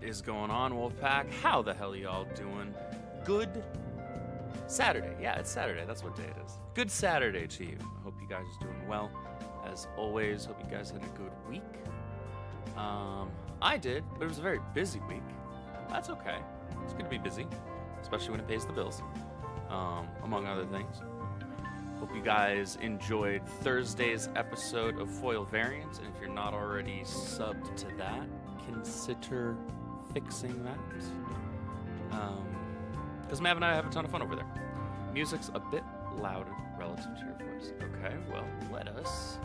is going on, Wolfpack? How the hell y'all doing? Good Saturday. Yeah, it's Saturday. That's what day it is. Good Saturday to you. I hope you guys are doing well. As always, hope you guys had a good week. I did, but it was a very busy week. That's okay. It's good to be busy, especially when it pays the bills, among other things. Hope you guys enjoyed Thursday's episode of Foil Variants, and if you're not already subbed to that, consider fixing that. Because Mav and I have a ton of fun over there. Music's a bit louder relative to your voice. Okay, well, let us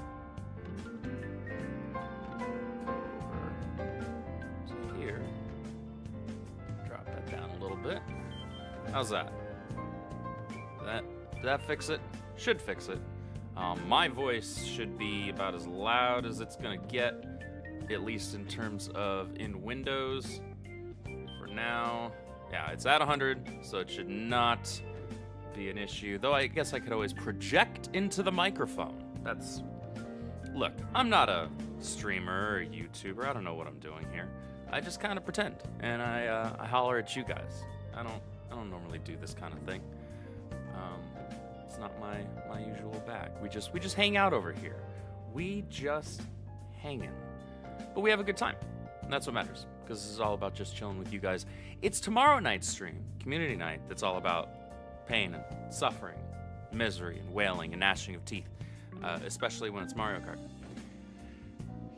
go over to here. Drop that down a little bit. How's that? Did that fix it? Should fix it. My voice should be about as loud as it's gonna get, at least in terms of in Windows. For now, yeah, it's at 100, so it should not be an issue. Though I guess I could always project into the microphone. Look, I'm not a streamer or YouTuber. I don't know what I'm doing here. I just kind of pretend, and I holler at you guys. I don't normally do this kind of thing. It's not my usual bag. We just hang out over here. We just hanging. But we have a good time. And that's what matters. Because this is all about just chilling with you guys. It's tomorrow night's stream, community night, that's all about pain and suffering, misery and wailing and gnashing of teeth. Especially when it's Mario Kart.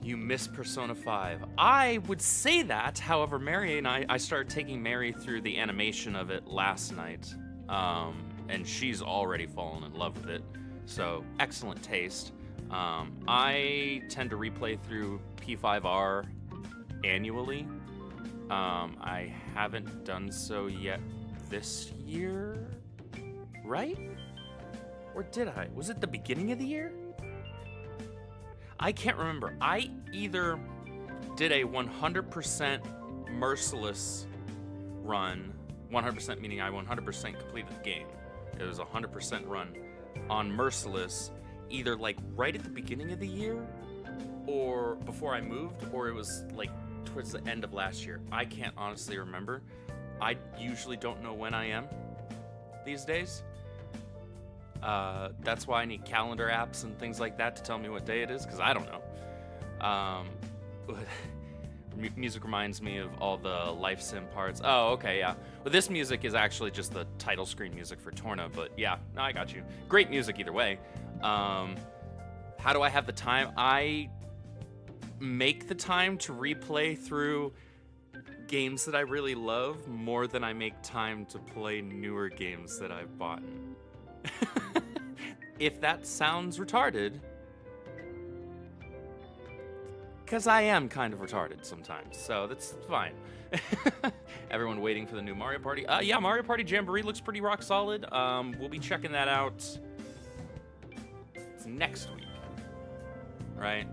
You miss Persona 5. I would say that, however, Mary and I started taking Mary through the animation of it last night. And she's already fallen in love with it. So, excellent taste. I tend to replay through P5R annually. I haven't done so yet this year, right? Or did I? Was it the beginning of the year? I can't remember. I either did a 100% merciless run, 100% meaning I 100% completed the game. It was a 100% run on Merciless, either like right at the beginning of the year or before I moved, or it was like towards the end of last year. I can't honestly remember. I usually don't know when I am these days. That's why I need calendar apps and things like that to tell me what day it is, because I don't know. Music reminds me of all the life sim parts. Oh, okay, yeah. Well, this music is actually just the title screen music for Torna, but yeah, no, I got you. Great music either way. How do I have the time? I make the time to replay through games that I really love more than I make time to play newer games that I've bought. If that sounds retarded, because I am kind of retarded sometimes, so that's fine. Everyone waiting for the new Mario Party. Yeah, Mario Party Jamboree looks pretty rock solid. We'll be checking that out. It's next week, right?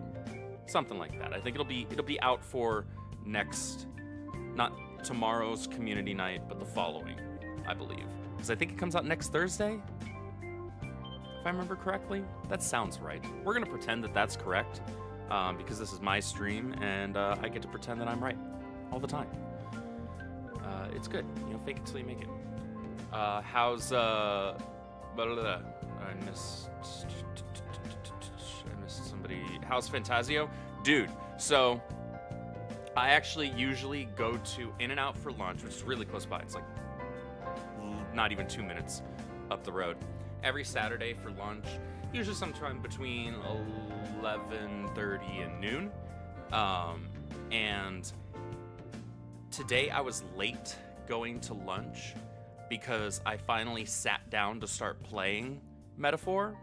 Something like that. I think it'll be out for not tomorrow's community night, but the following, I believe. Because I think it comes out next Thursday, if I remember correctly. That sounds right. We're gonna pretend that that's correct. Because this is my stream, and I get to pretend that I'm right all the time. It's good, fake it till you make it. How's I missed somebody. How's Fantasio? Dude, so I actually usually go to In-N-Out for lunch, which is really close by. It's like not even 2 minutes up the road. Every Saturday for lunch, usually sometime between 11:30 and noon. And today I was late going to lunch because I finally sat down to start playing Metaphor,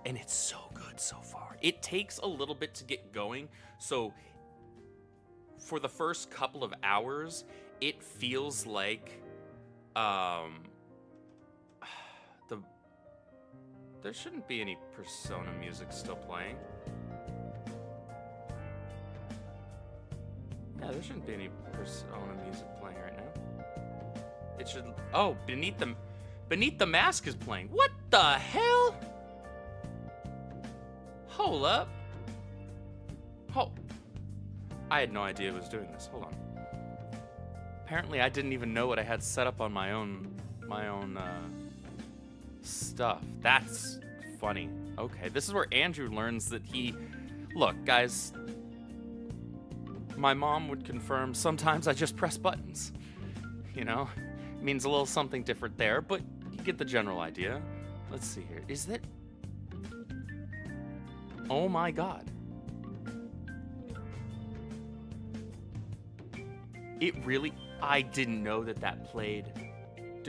and it's so good so far. It takes a little bit to get going, so for the first couple of hours, it feels like there shouldn't be any Persona music still playing. Yeah, there shouldn't be any Persona music playing right now. It should. Oh, Beneath the Mask is playing. What the hell? Hold up. Oh, I had no idea it was doing this. Hold on. Apparently, I didn't even know what I had set up on my own stuff. That's funny. Okay, this is where Andrew learns that he... Look, guys, my mom would confirm sometimes I just press buttons. You know? It means a little something different there, but you get the general idea. Let's see here. Is that... Oh my god. It really... I didn't know that that played.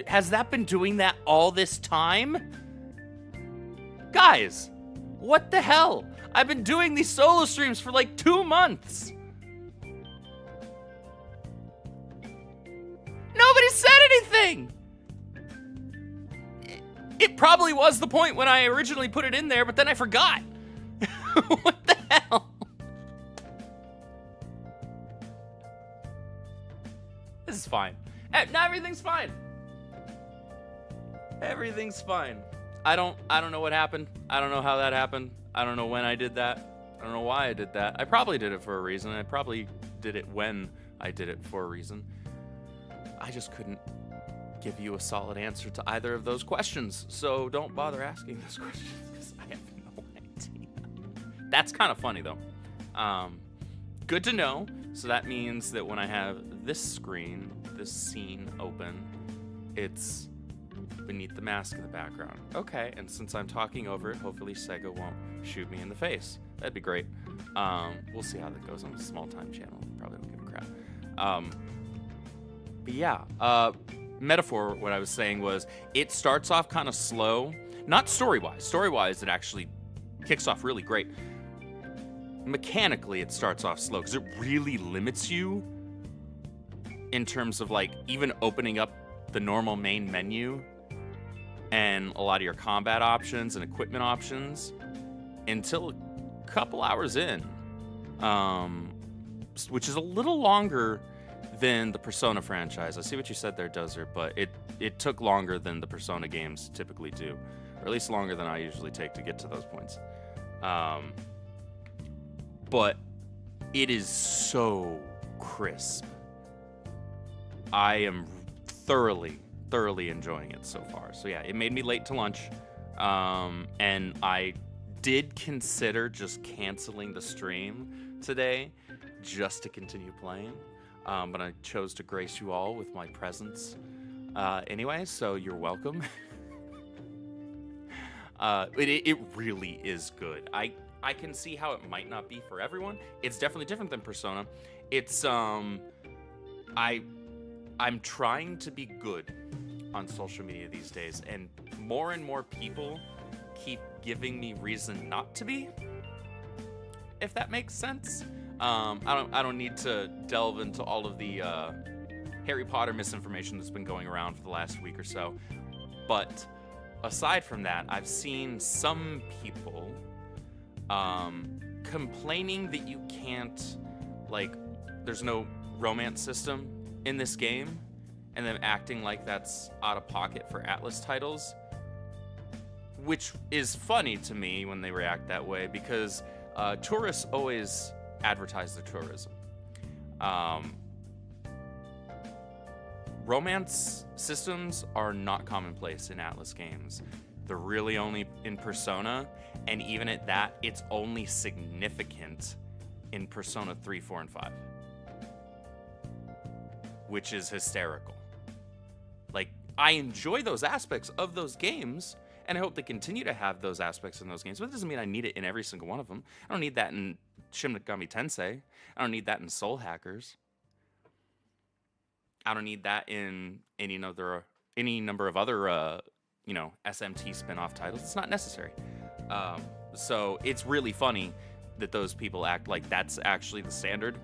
Has that been doing that all this time? Guys, what the hell? I've been doing these solo streams for like 2 months. Nobody said anything. It probably was the point when I originally put it in there, but then I forgot. What the hell? This is fine. Now everything's fine. Everything's fine. I don't know what happened. I don't know how that happened. I don't know when I did that. I don't know why I did that. I probably did it for a reason. I probably did it when I did it for a reason. I just couldn't give you a solid answer to either of those questions. So don't bother asking those questions because I have no idea. That's kind of funny though. Good to know. So that means that when I have this screen, this scene open, it's beneath the mask in the background. Okay, and since I'm talking over it, hopefully Sega won't shoot me in the face. That'd be great. We'll see how that goes on a small time channel. Probably don't give a crap. But yeah, metaphor, what I was saying was, it starts off kind of slow. Not story-wise. Story-wise, it actually kicks off really great. Mechanically, it starts off slow, because it really limits you in terms of, like, even opening up the normal main menu and a lot of your combat options and equipment options until a couple hours in, which is a little longer than the Persona franchise. I see what you said there, Dozer, but it took longer than the Persona games typically do, or at least longer than I usually take to get to those points. But it is so crisp. I am thoroughly enjoying it so far. So yeah, it made me late to lunch, and I did consider just canceling the stream today just to continue playing, but I chose to grace you all with my presence anyway, so you're welcome. It really is good. I can see how it might not be for everyone. It's definitely different than Persona. It's I'm trying to be good on social media these days, and more people keep giving me reason not to be, if that makes sense. I don't need to delve into all of the Harry Potter misinformation that's been going around for the last week or so, but aside from that, I've seen some people complaining that you can't, like, there's no romance system in this game, and them acting like that's out of pocket for Atlas titles, which is funny to me when they react that way, because tourists always advertise their tourism. Romance systems are not commonplace in Atlas games. They're really only in Persona, and even at that, it's only significant in Persona 3, 4, and 5. Which is hysterical. Like, I enjoy those aspects of those games, and I hope they continue to have those aspects in those games, but it doesn't mean I need it in every single one of them. I don't need that in Shin Megami Tensei. I don't need that in Soul Hackers. I don't need that in any number of other, SMT spin-off titles. It's not necessary. So it's really funny that those people act like that's actually the standard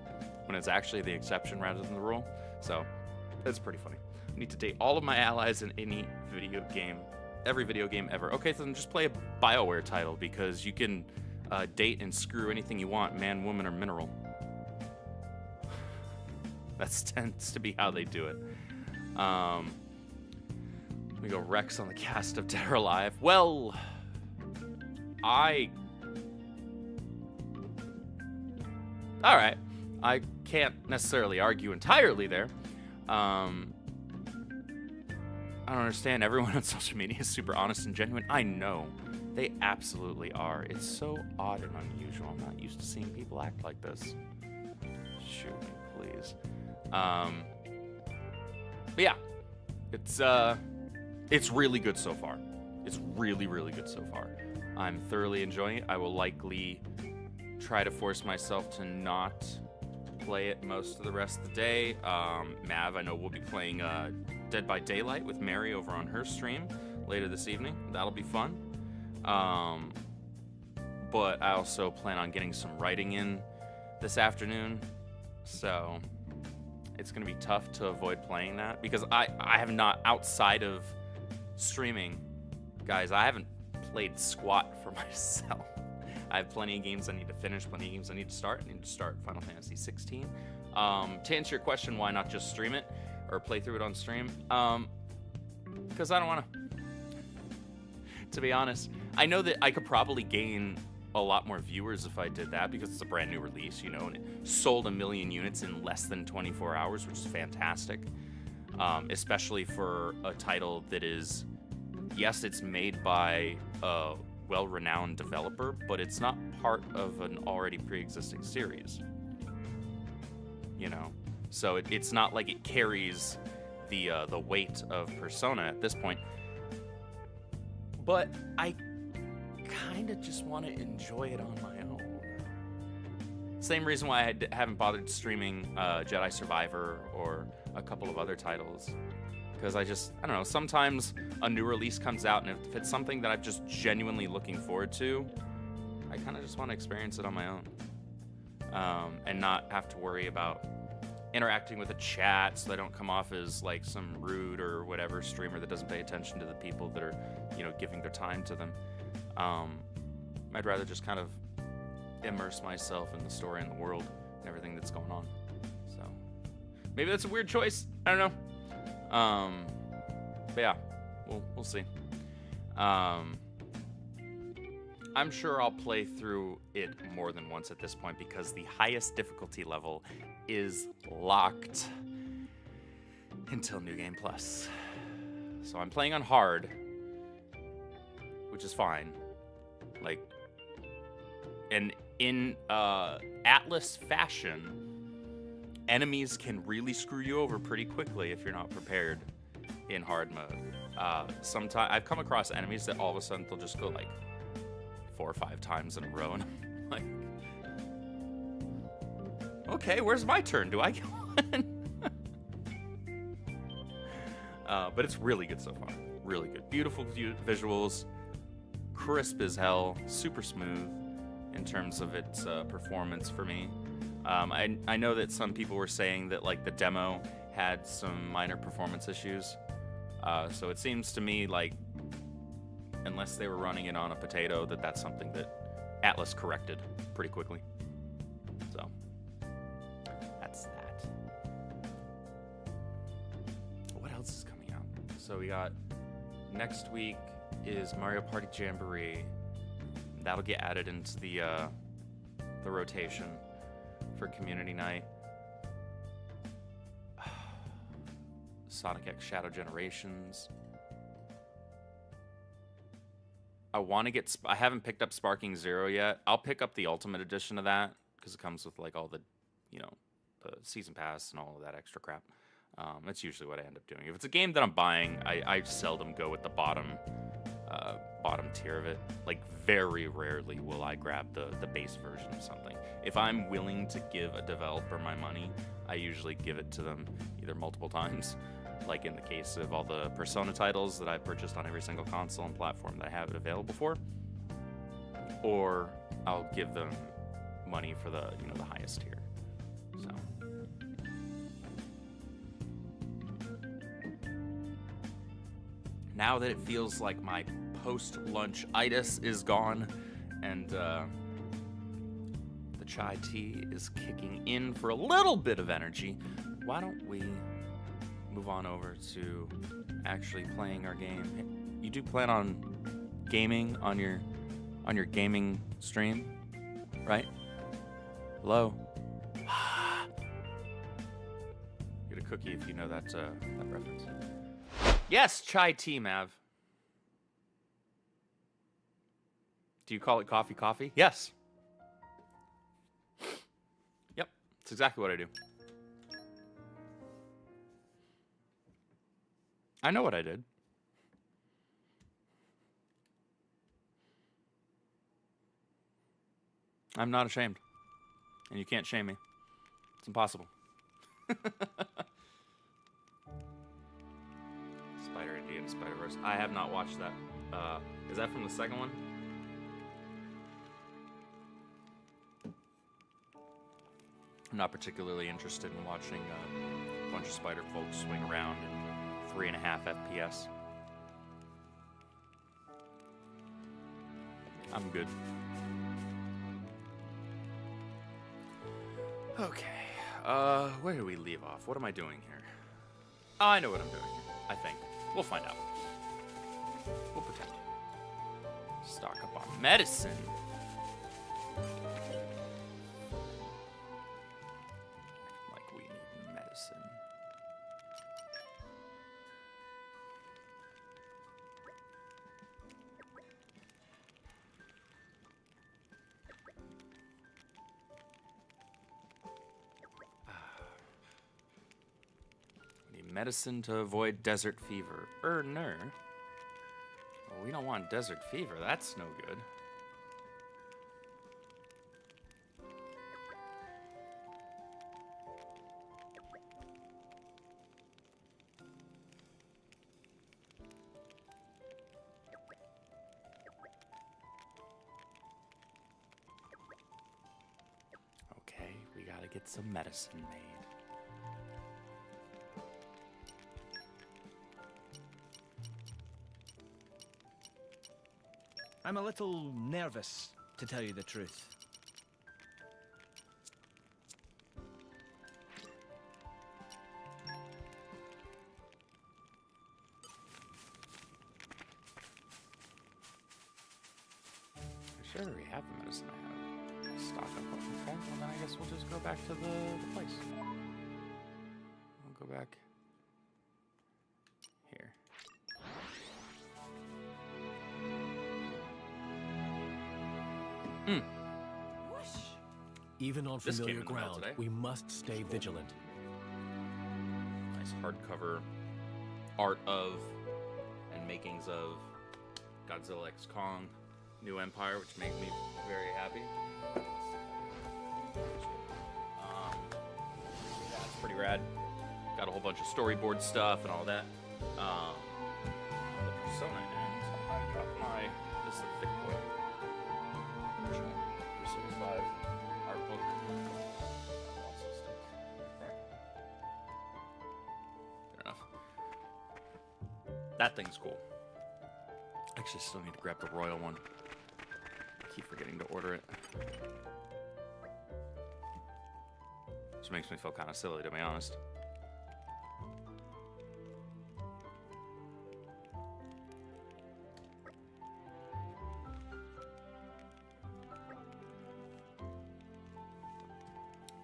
when it's actually the exception rather than the rule. So that's pretty funny. I need to date all of my allies in any video game, every video game ever. Okay, so then just play a BioWare title, because you can date and screw anything you want, man, woman, or mineral. That tends to be how they do it. We go Rex on the cast of Dead or Alive. Well, all right. I can't necessarily argue entirely there. I don't understand. Everyone on social media is super honest and genuine. I know. They absolutely are. It's so odd and unusual. I'm not used to seeing people act like this. Shoot me, please. But yeah. It's really good so far. It's really, really good so far. I'm thoroughly enjoying it. I will likely try to force myself to not play it most of the rest of the day. Mav, I know we'll be playing Dead by Daylight with Mary over on her stream later this evening. That'll be fun. But I also plan on getting some writing in this afternoon, so it's going to be tough to avoid playing that because I have not, outside of streaming, guys, I haven't played squat for myself. I have plenty of games I need to finish, plenty of games I need to start. I need to start Final Fantasy 16. To answer your question, why not just stream it or play through it on stream? Because I don't want to be honest. I know that I could probably gain a lot more viewers if I did that because it's a brand new release, and it sold 1 million units in less than 24 hours, which is fantastic. Especially for a title that is, yes, it's made by a well-renowned developer, but it's not part of an already pre-existing series. So it's not like it carries the weight of Persona at this point. But I kind of just want to enjoy it on my own. Same reason why I haven't bothered streaming Jedi Survivor or a couple of other titles. Because I don't know, sometimes a new release comes out, and if it's something that I'm just genuinely looking forward to, I kind of just want to experience it on my own. And not have to worry about interacting with the chat so I don't come off as like some rude or whatever streamer that doesn't pay attention to the people that are, giving their time to them. I'd rather just kind of immerse myself in the story and the world and everything that's going on. So maybe that's a weird choice. I don't know. But yeah, we'll see. I'm sure I'll play through it more than once at this point because the highest difficulty level is locked until New Game Plus. So I'm playing on hard, which is fine. And in Atlas fashion, enemies can really screw you over pretty quickly if you're not prepared in hard mode. Sometimes I've come across enemies that all of a sudden they'll just go like 4 or 5 times in a row, and I'm like, okay, where's my turn? Do I get one? But it's really good so far. Really good. Beautiful visuals, crisp as hell, super smooth in terms of its performance for me. I know that some people were saying that like the demo had some minor performance issues. So it seems to me like unless they were running it on a potato, that's something that Atlas corrected pretty quickly. So that's that. What else is coming out? So we got next week is Mario Party Jamboree. That'll get added into the rotation for community night. Sonic X Shadow Generations. I haven't picked up Sparking Zero yet. I'll pick up the Ultimate Edition of that because it comes with like all the, the season pass and all of that extra crap. That's usually what I end up doing. If it's a game that I'm buying, I seldom go with the bottom tier of it. Like very rarely will I grab the base version of something. If I'm willing to give a developer my money, I usually give it to them either multiple times, like in the case of all the Persona titles that I've purchased on every single console and platform that I have it available for, or I'll give them money for the the highest tier. So now that it feels like my post-lunch itis is gone and the chai tea is kicking in for a little bit of energy, why don't we move on over to actually playing our game? You do plan on gaming on your gaming stream, right? Hello? Get a cookie if you know that reference. Yes, chai tea, Mav. Do you call it coffee? Yes. Yep, it's exactly what I do. I know what I did. I'm not ashamed. And you can't shame me. It's impossible. Spider-Indian, Spider-Verse. I have not watched that. Is that from the second one? I'm not particularly interested in watching a bunch of spider folks swing around in 3.5 FPS. I'm good. Okay. Where do we leave off? What am I doing here? Oh, I know what I'm doing here. I think. We'll find out. We'll pretend. Stock up on medicine. Like we need medicine. Medicine to avoid desert fever. No. Well, we don't want desert fever. That's no good. Okay, we gotta get some medicine made. I'm a little nervous, to tell you the truth. I sure already have the medicine I have. Stock up on. Okay, well then I guess we'll just go back to the place. We'll go back here. Even on familiar ground, we must stay vigilant. Nice hardcover art of and makings of Godzilla x Kong New Empire, which made me very happy. Yeah, it's pretty rad. Got a whole bunch of storyboard stuff and all that. The Persona end. I got my. This is a thick boy. Persona 5 art book. Also stick there. Fair enough. That thing's cool. Actually, still need to grab the royal one. I keep forgetting to order it. Which makes me feel kind of silly, to be honest.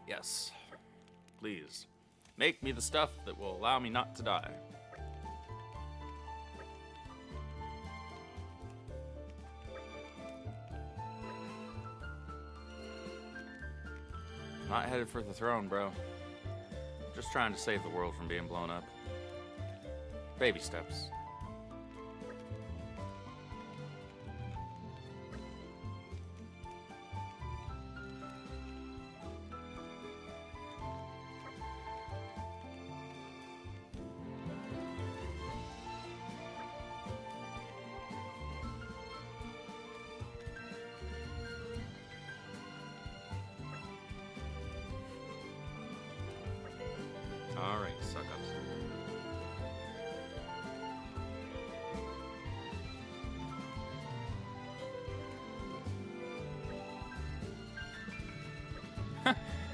Yes. Please. Make me the stuff that will allow me not to die. Not headed for the throne, bro. Just trying to save the world from being blown up. Baby steps. Alright, suck ups.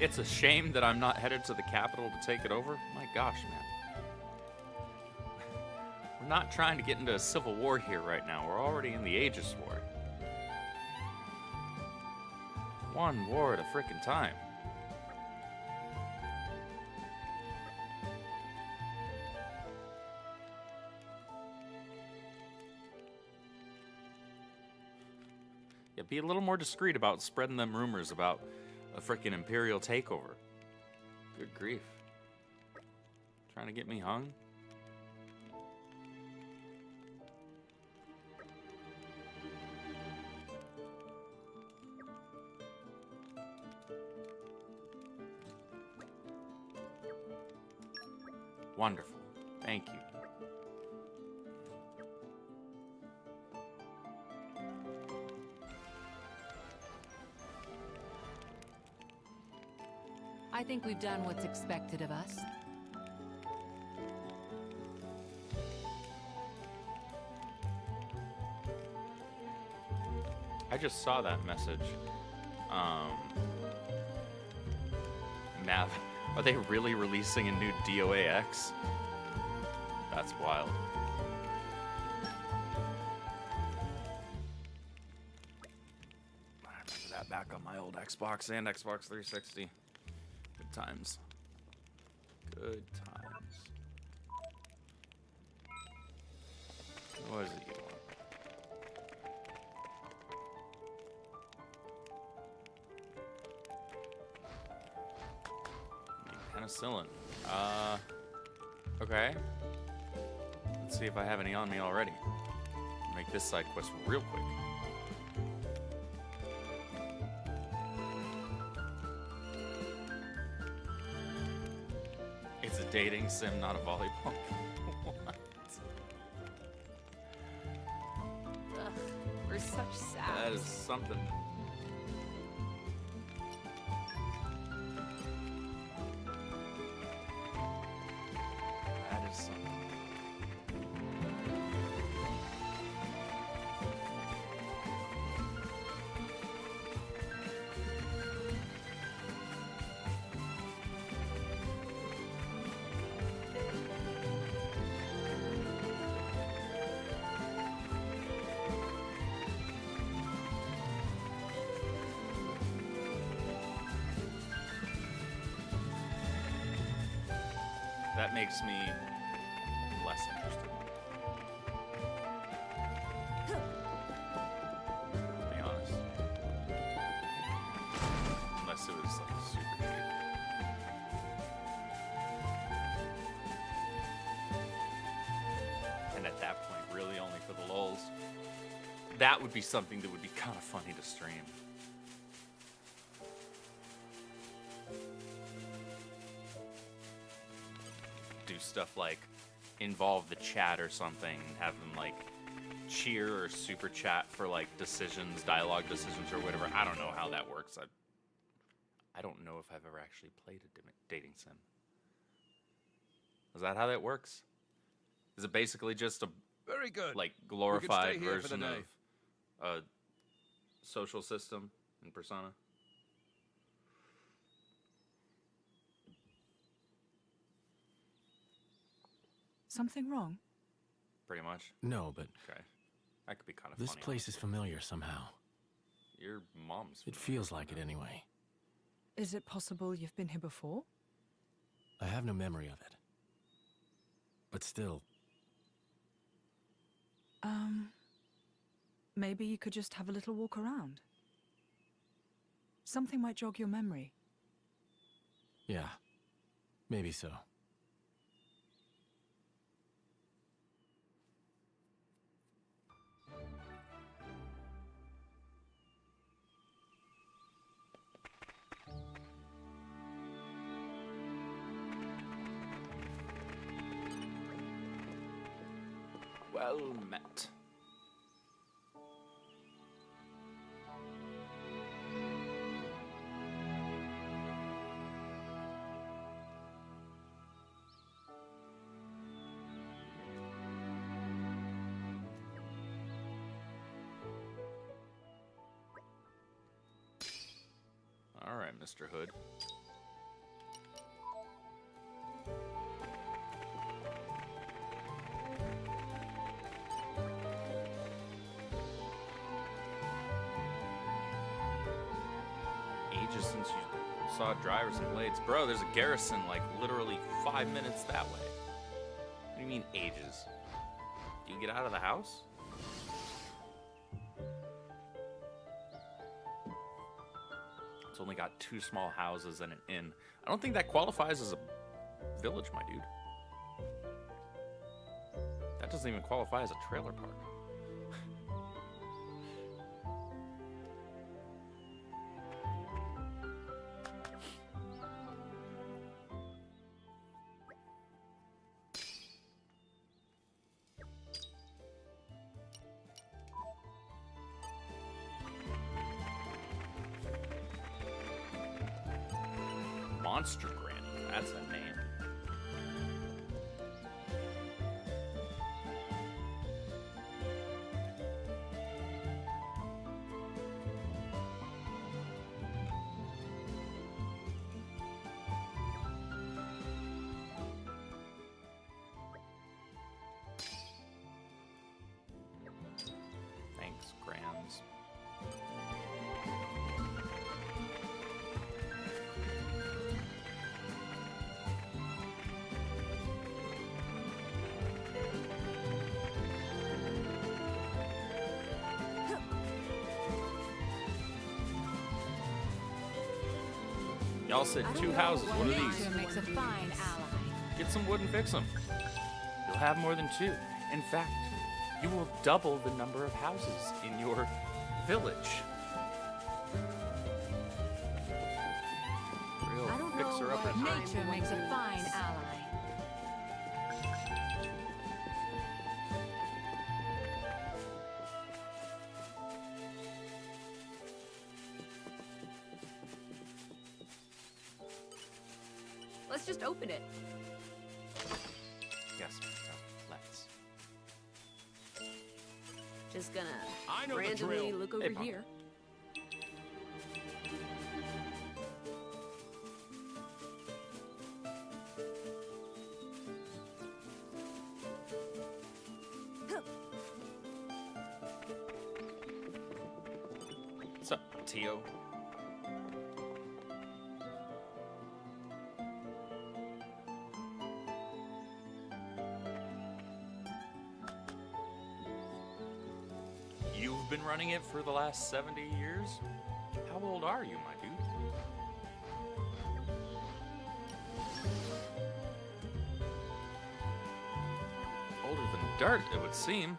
It's a shame that I'm not headed to the capital to take it over. My gosh, man. We're not trying to get into a civil war here right now. We're already in the Aegis War. One war at a frickin' time. be a little more discreet about spreading them rumors about a freaking Imperial takeover. Good grief. Trying to get me hung? Wonderful. Thank you. I think we've done what's expected of us. I just saw that message. Mav, are they really releasing a new DOAX? That's wild. I remember that back on my old Xbox and Xbox 360. Good times. Good times. What is it you want? Penicillin. Okay. Let's see if I have any on me already. Make this side quest real quick. It's a dating sim, not a volleyball. What? Ugh, we're such saps. That is something. That is something. That makes me less interested. To be honest. Unless it was like super cheap. And at that point, really only for the lulz. That would be something that would be kind of funny to stream. Do stuff like involve the chat or something, have them like cheer or super chat for like decisions, dialogue decisions or whatever. I don't know how that works. I don't know if I've ever actually played a dating sim. Is that how that works? Is it basically just a Very good. like glorified here for the version day. of a social system in Persona? Something wrong? Pretty much. No, but Okay. That could be kind of this funny. place is honestly. familiar somehow. Your mom's It familiar feels like it somehow. anyway. Is it possible you've been here before? I have no memory of it. But still, Maybe you could just have a little walk around. Something might jog your memory. yeah, maybe so. Well met. All right, Mr. Hood. Ages since you saw Drivers and Blades. Bro, there's a garrison like literally 5 minutes that way. What do you mean ages? Do you get out of the house? It's only got 2 small houses and an inn. I don't think that qualifies as a village, my dude. That doesn't even qualify as a trailer park. Monster Granny, that's a name. Thanks, Grams. Y'all said 2 houses. What are these? Nature makes a fine ally. Get some wood and fix them. You'll have more than 2. In fact, you will double the number of houses in your village. Real I don't know fixer-upper. what nature makes a fine ally. Let's just open it. Yes, let's. Just gonna I know the randomly drill. look over Hey, Pop. here. What's up, Tio? You've been running it for the last 70 years? How old are you, my dude? Older than dirt, it would seem.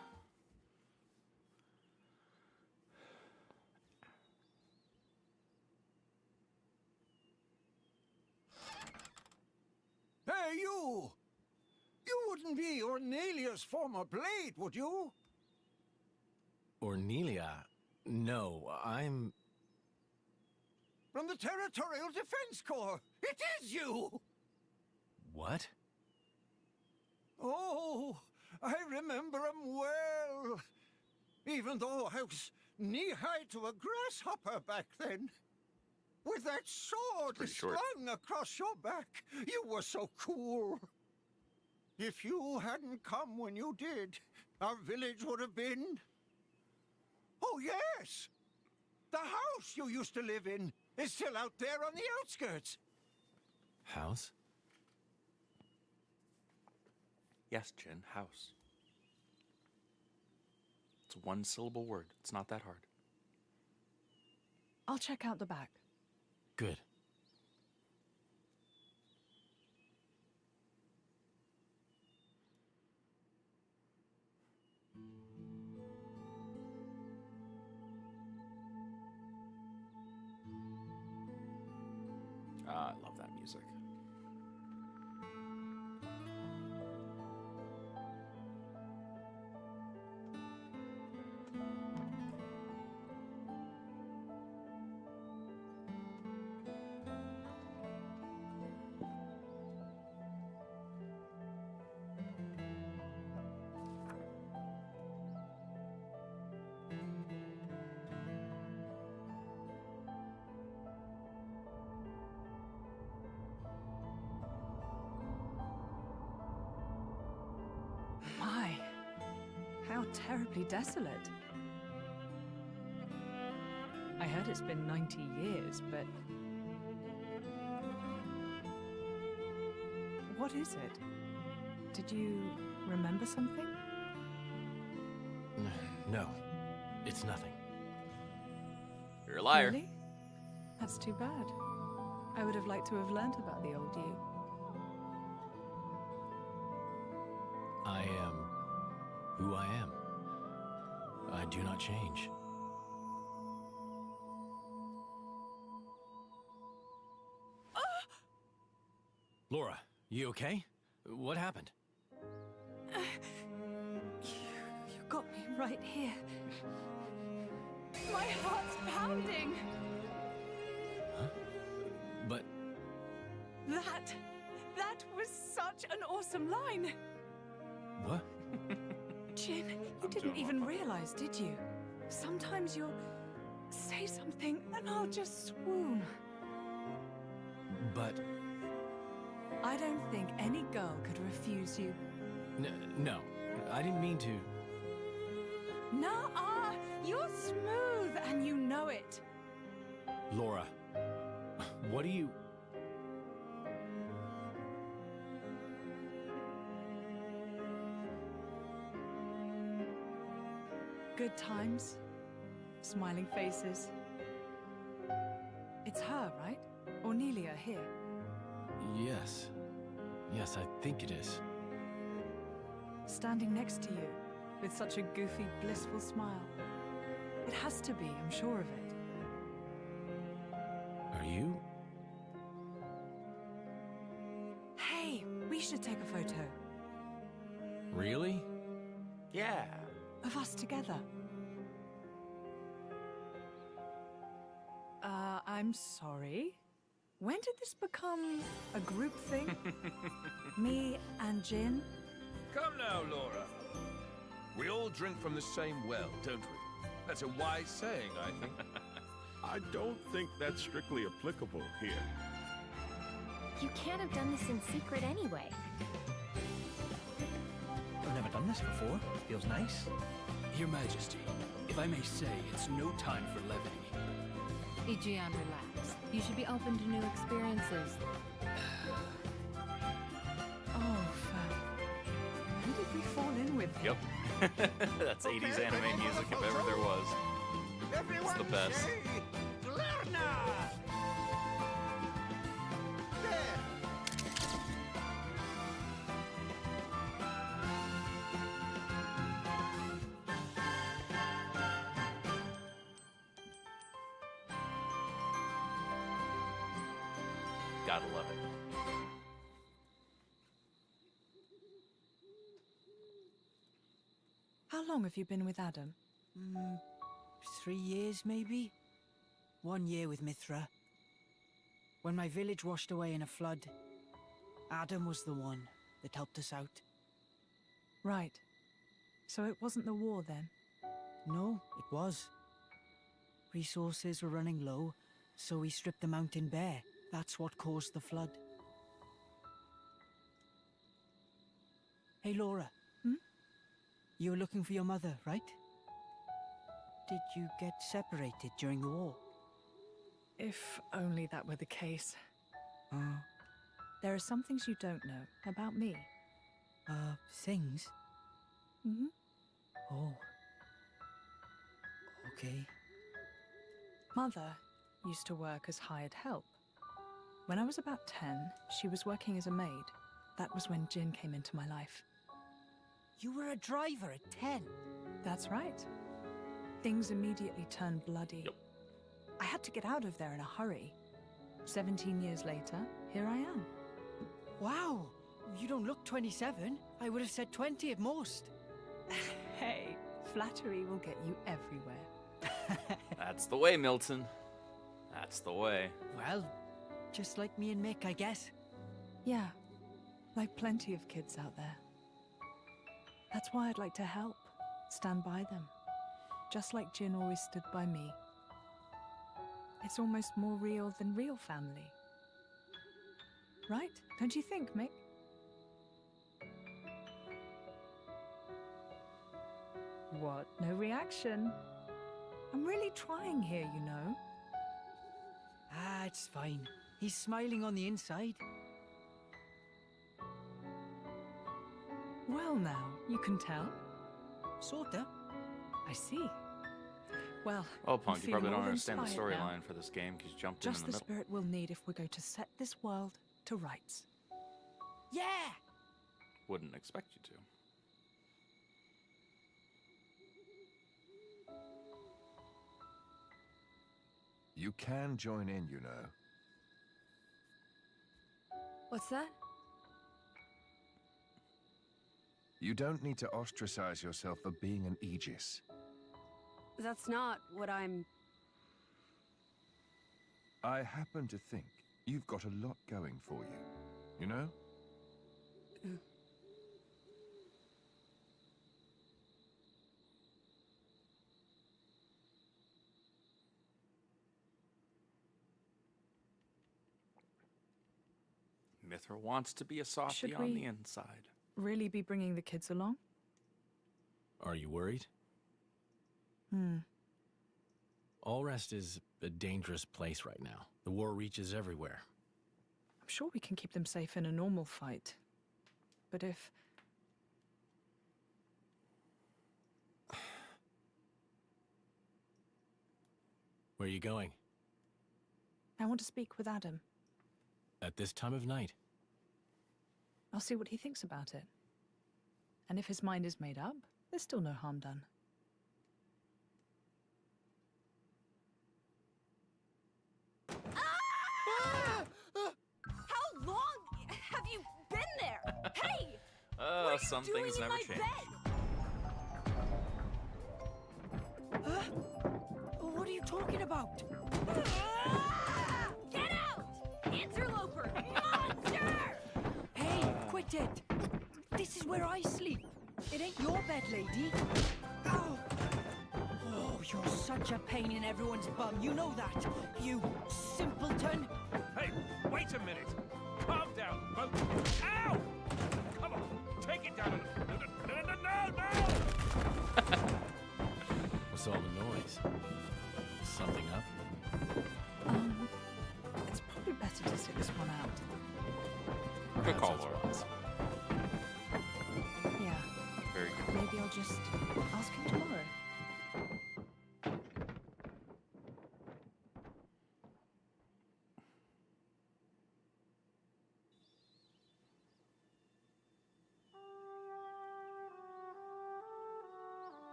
Hey, you! You wouldn't be Ornelia's former blade, would you? Ornelia? No, I'm... From the Territorial Defense Corps! It is you! What? Oh, I remember him well. Even though I was knee-high to a grasshopper back then. With that sword Pretty short. slung across your back, you were so cool. If you hadn't come when you did, our village would have been... Oh, yes! The house you used to live in is still out there on the outskirts. House? Yes, Jin, house. It's a 1-syllable word. It's not that hard. I'll check out the back. Good. I love that music. My, how terribly desolate. I heard it's been 90 years, but... What is it? Did you remember something? No, it's nothing. You're a liar. Really? That's too bad. I would have liked to have learnt about the old you. I am who I am. I do not change. Laura, you okay? What happened? You got me right here. My heart's pounding. Huh? But That was such an awesome line. what? Jin, you I'm didn't doing even my realize, did you? Sometimes you'll say something and I'll just swoon. But I don't think any girl could refuse you. no, I didn't mean to. Nuh-uh! You're smooth and you know it. Laura, what do you... Good times, smiling faces. It's her, right? Or Nelia here. Yes. Yes, I think it is. Standing next to you, with such a goofy, blissful smile. It has to be, I'm sure of it. Are you? Hey, we should take a photo. Really? Yeah. Of us together. I'm sorry. When did this become a group thing? Me and Jin? Come now, Laura. We all drink from the same well, don't we? That's a wise saying, I think. I don't think that's strictly applicable here. You can't have done this in secret anyway. I've never done this before. Feels nice. Your Majesty, if I may say, it's no time for levity. Ijian, relax. You should be open to new experiences. Oh, fuck. Who did we fall in with? Yep. That's 80s anime music if ever there was. Everyone It's the best. say, Lerna! There. Gotta love it. How long have you been with Adam? 3 years, maybe? 1 year with Mithra. When my village washed away in a flood, Adam was the one that helped us out. Right. So it wasn't the war then? No, it was. Resources were running low, so we stripped the mountain bare. That's what caused the flood. Hey, Laura. You were looking for your mother, right? Did you get separated during the war? If only that were the case. There are some things you don't know about me. Things? Mm-hmm. Oh. Okay. Mother used to work as hired help. When I was about 10, she was working as a maid. That was when Jin came into my life. You were a driver at 10? That's right. Things immediately turned bloody. Yep. I had to get out of there in a hurry. 17 years later, here I am. Wow! You don't look 27. I would have said 20 at most. Hey, flattery will get you everywhere. That's the way, Milton. That's the way. Well, just like me and Mick, I guess. Yeah, like plenty of kids out there. That's why I'd like to help, stand by them. Just like Jin always stood by me. It's almost more real than real family. Right? Don't you think, Mick? What? No reaction? I'm really trying here, you know. Ah, it's fine. He's smiling on the inside. Well now, you can tell. Sorta. I see. Well, Well, Punk, you feeling probably don't all understand the inspired now. storyline for this game because you jumped in Just the the middle. spirit we'll need if we're going to set this world to rights. Yeah! Wouldn't expect you to. You can join in, you know. What's that? You don't need to ostracize yourself for being an Aegis. That's not what I'm... I happen to think you've got a lot going for you. You know? Mithra wants to be a softie Should on the we- inside. Really be bringing the kids along? Are you worried? Allrest is a dangerous place right now. The war reaches everywhere. I'm sure we can keep them safe in a normal fight. But if... Where are you going? I want to speak with Adam. At this time of night? I'll see what he thinks about it. And if his mind is made up, there's still no harm done. How long have you been there? Hey! Some things never change. What are you talking about? Get out! Interloper! Monster! Hey, quit it! This is where I sleep. It ain't your bed, lady. Ow! Oh, you're such a pain in everyone's bum. You know that, you simpleton. Hey, wait a minute! Calm down, both. Ow! Come on, take it down. No! What's all the noise? Something up? It's probably better to sit this one out. Good That's call, what's Laura. wise. Yeah, Very good. maybe I'll just ask him tomorrow.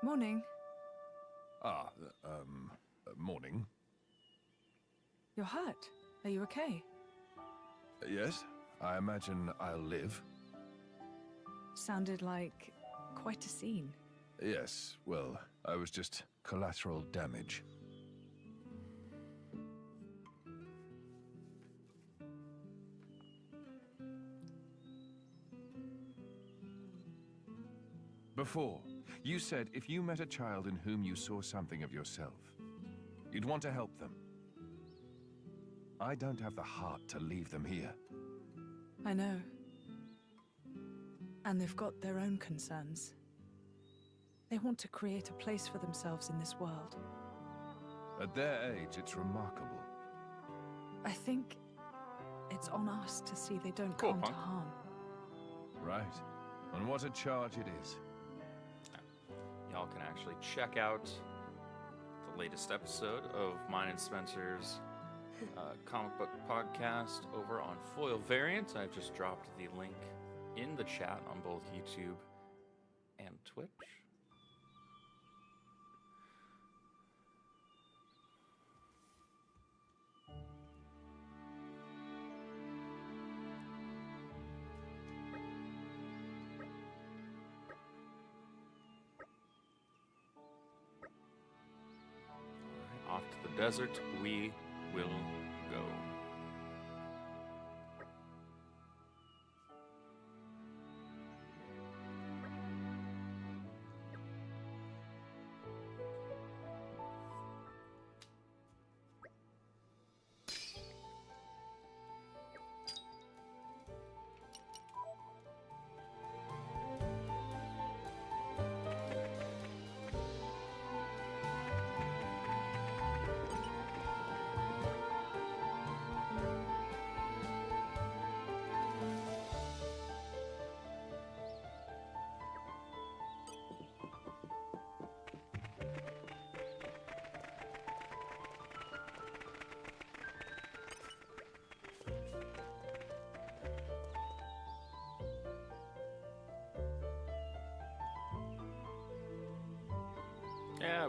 Morning. Morning. You're hurt. Are you okay? Yes, I imagine I'll live. Sounded like quite a scene. Yes, well, I was just collateral damage. Before, you said if you met a child in whom you saw something of yourself, you'd want to help them. I don't have the heart to leave them here. I know. And they've got their own concerns. They want to create a place for themselves in this world. At their age, it's remarkable. I think it's on us to see they don't Cool, come to Punk. harm. Right. And what a charge it is. Y'all can actually check out the latest episode of mine and Spencer's comic book podcast over on Foil Variant. I've just dropped the link in the chat on both YouTube and Twitch. Off to the desert we will go.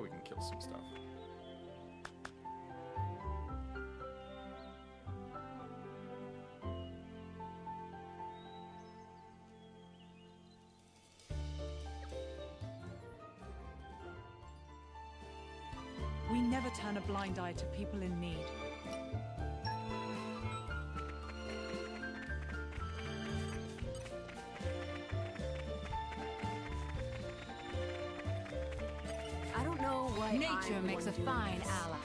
We can kill some stuff. We never turn a blind eye to people in need. I don't know why Nature I'm the makes a one doing fine this. ally.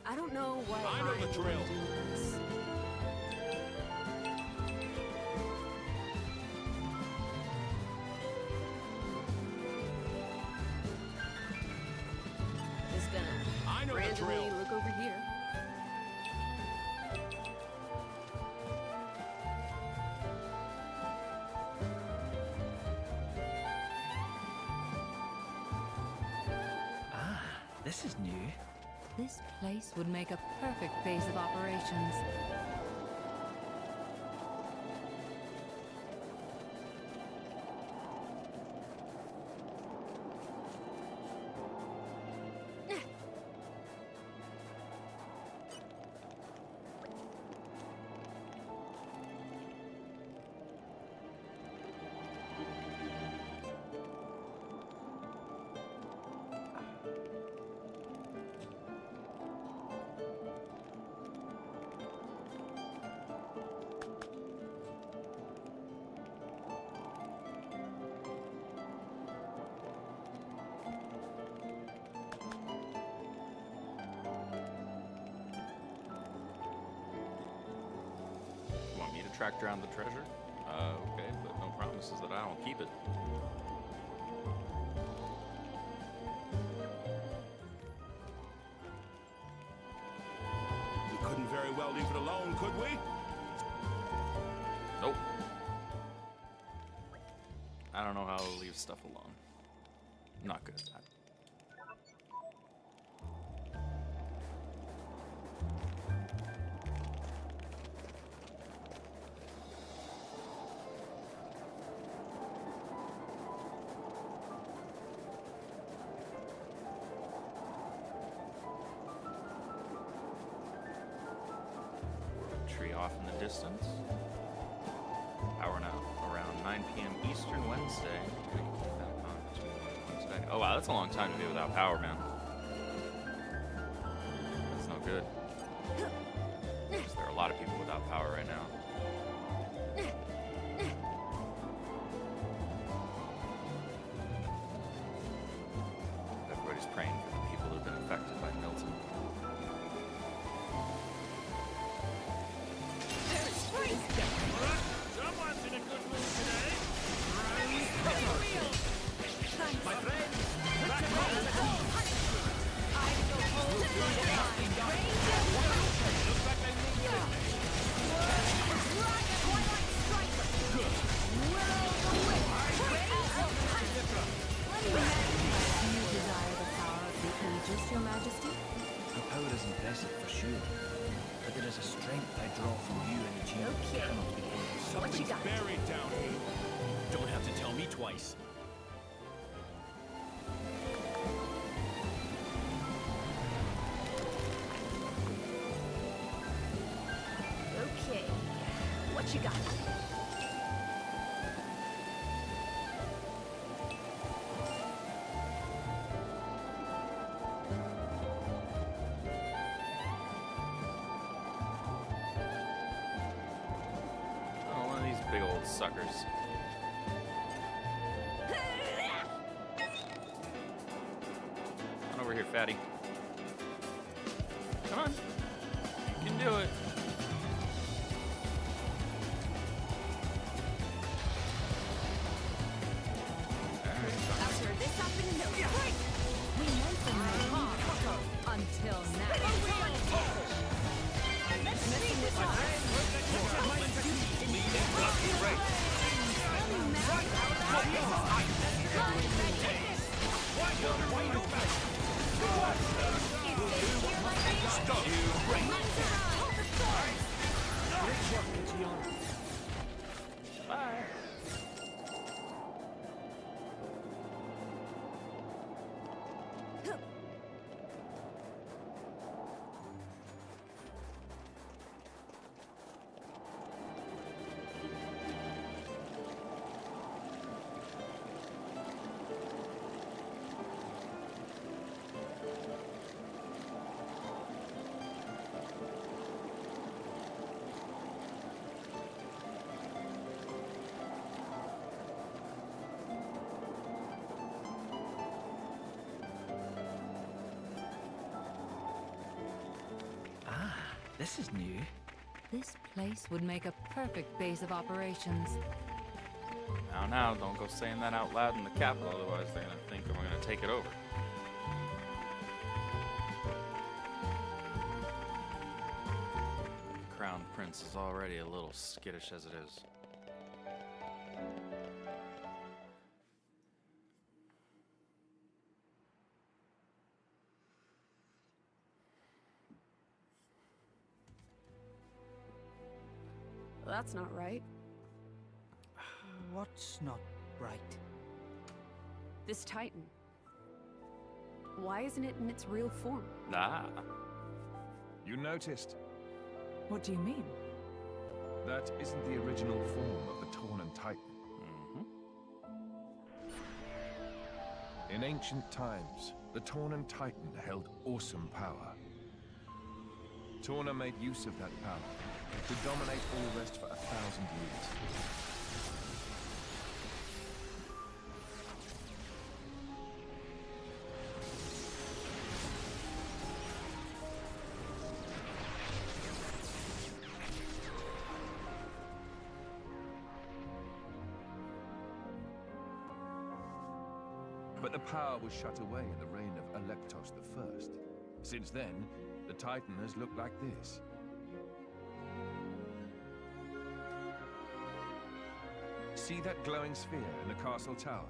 I don't know why I know the I'm drill. doing this. Just gonna I know the randomly drill. look over here. Ah, this is new. This place would make a perfect base of operations. Want me to track down the treasure? Okay, but no promises that I don't keep it. We couldn't very well leave it alone, could we? Nope. I don't know how to leave stuff alone. I'm not good at that. Tree off in the distance. Powering out around 9 p.m. Eastern Wednesday. Wednesday. Oh wow, that's a long time to be without power, man. That's no good. 'Cause there are a lot of people without power right now. Everybody's praying for the people who've been affected by Milton. Someone's in a good mood today. My friend! You desire the power of the Aegis, Your Majesty? Your power is impressive for sure, but there is a strength I draw from you and the Gene that Okay. cannot be held. What you got? Buried down here. Don't have to tell me twice. Okay. What you got? Oh, one of these big old suckers. Come on over here, fatty. Come on. You can do it. After this happened in the We mentioned no harm until now. Let's see this one. Bye. This is new. This place would make a perfect base of operations. Now, don't go saying that out loud in the capital, otherwise they're gonna think that we're gonna take it over. The Crown Prince is already a little skittish as it is. That's not right. What's not right? This Titan. Why isn't it in its real form? Ah. You noticed? What do you mean? That isn't the original form of the Torn and Titan. In ancient times, the Torn and Titan held awesome power. Torna made use of that power to dominate all rest for 1,000 years. But the power was shut away in the reign of Electos I. Since then, the Titan has looked like this. See that glowing sphere in the castle tower?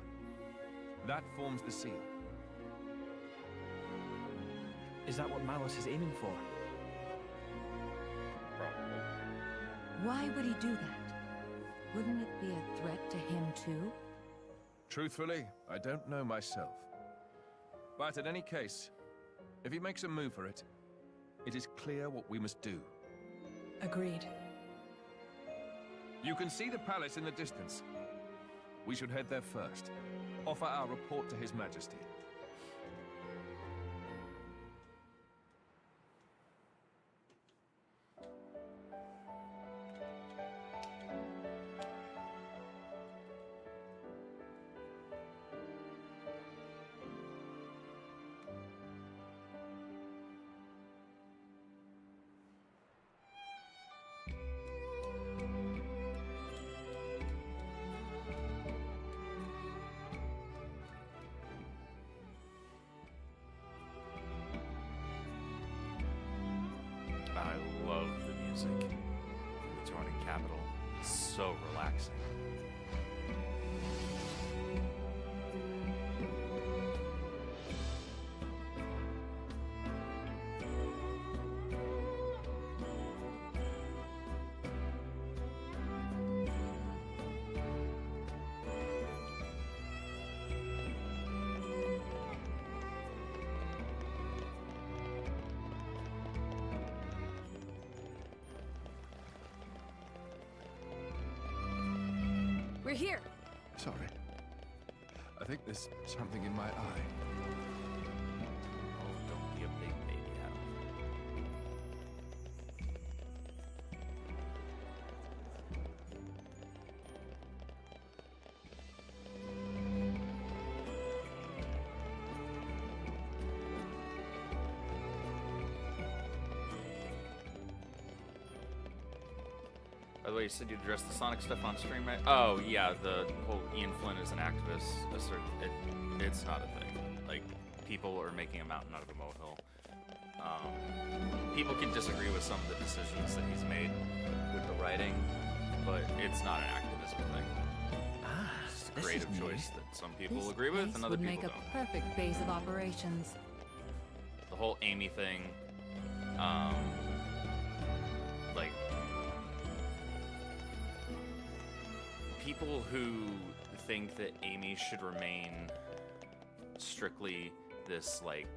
That forms the seal. Is that what Malus is aiming for? Why would he do that? Wouldn't it be a threat to him too? Truthfully, I don't know myself. But in any case, if he makes a move for it, it is clear what we must do. Agreed. You can see the palace in the distance. We should head there first. Offer our report to His Majesty. I love the music. The Torning Capital is so relaxing. We're here. Sorry. I think there's something in my eye. Oh, don't be a big baby hound. By the way, you said you addressed the Sonic stuff on stream, right? Oh, yeah, the whole Ian Flynn is an activist. It's not a thing. Like, people are making a mountain out of a molehill. People can disagree with some of the decisions that he's made with the writing, but it's not an activism thing. Ah, this creative is new. choice that some people This agree with place and other would people make don't. a perfect base of operations. The whole Amy thing, like, people who think that Amy should remain strictly this, like,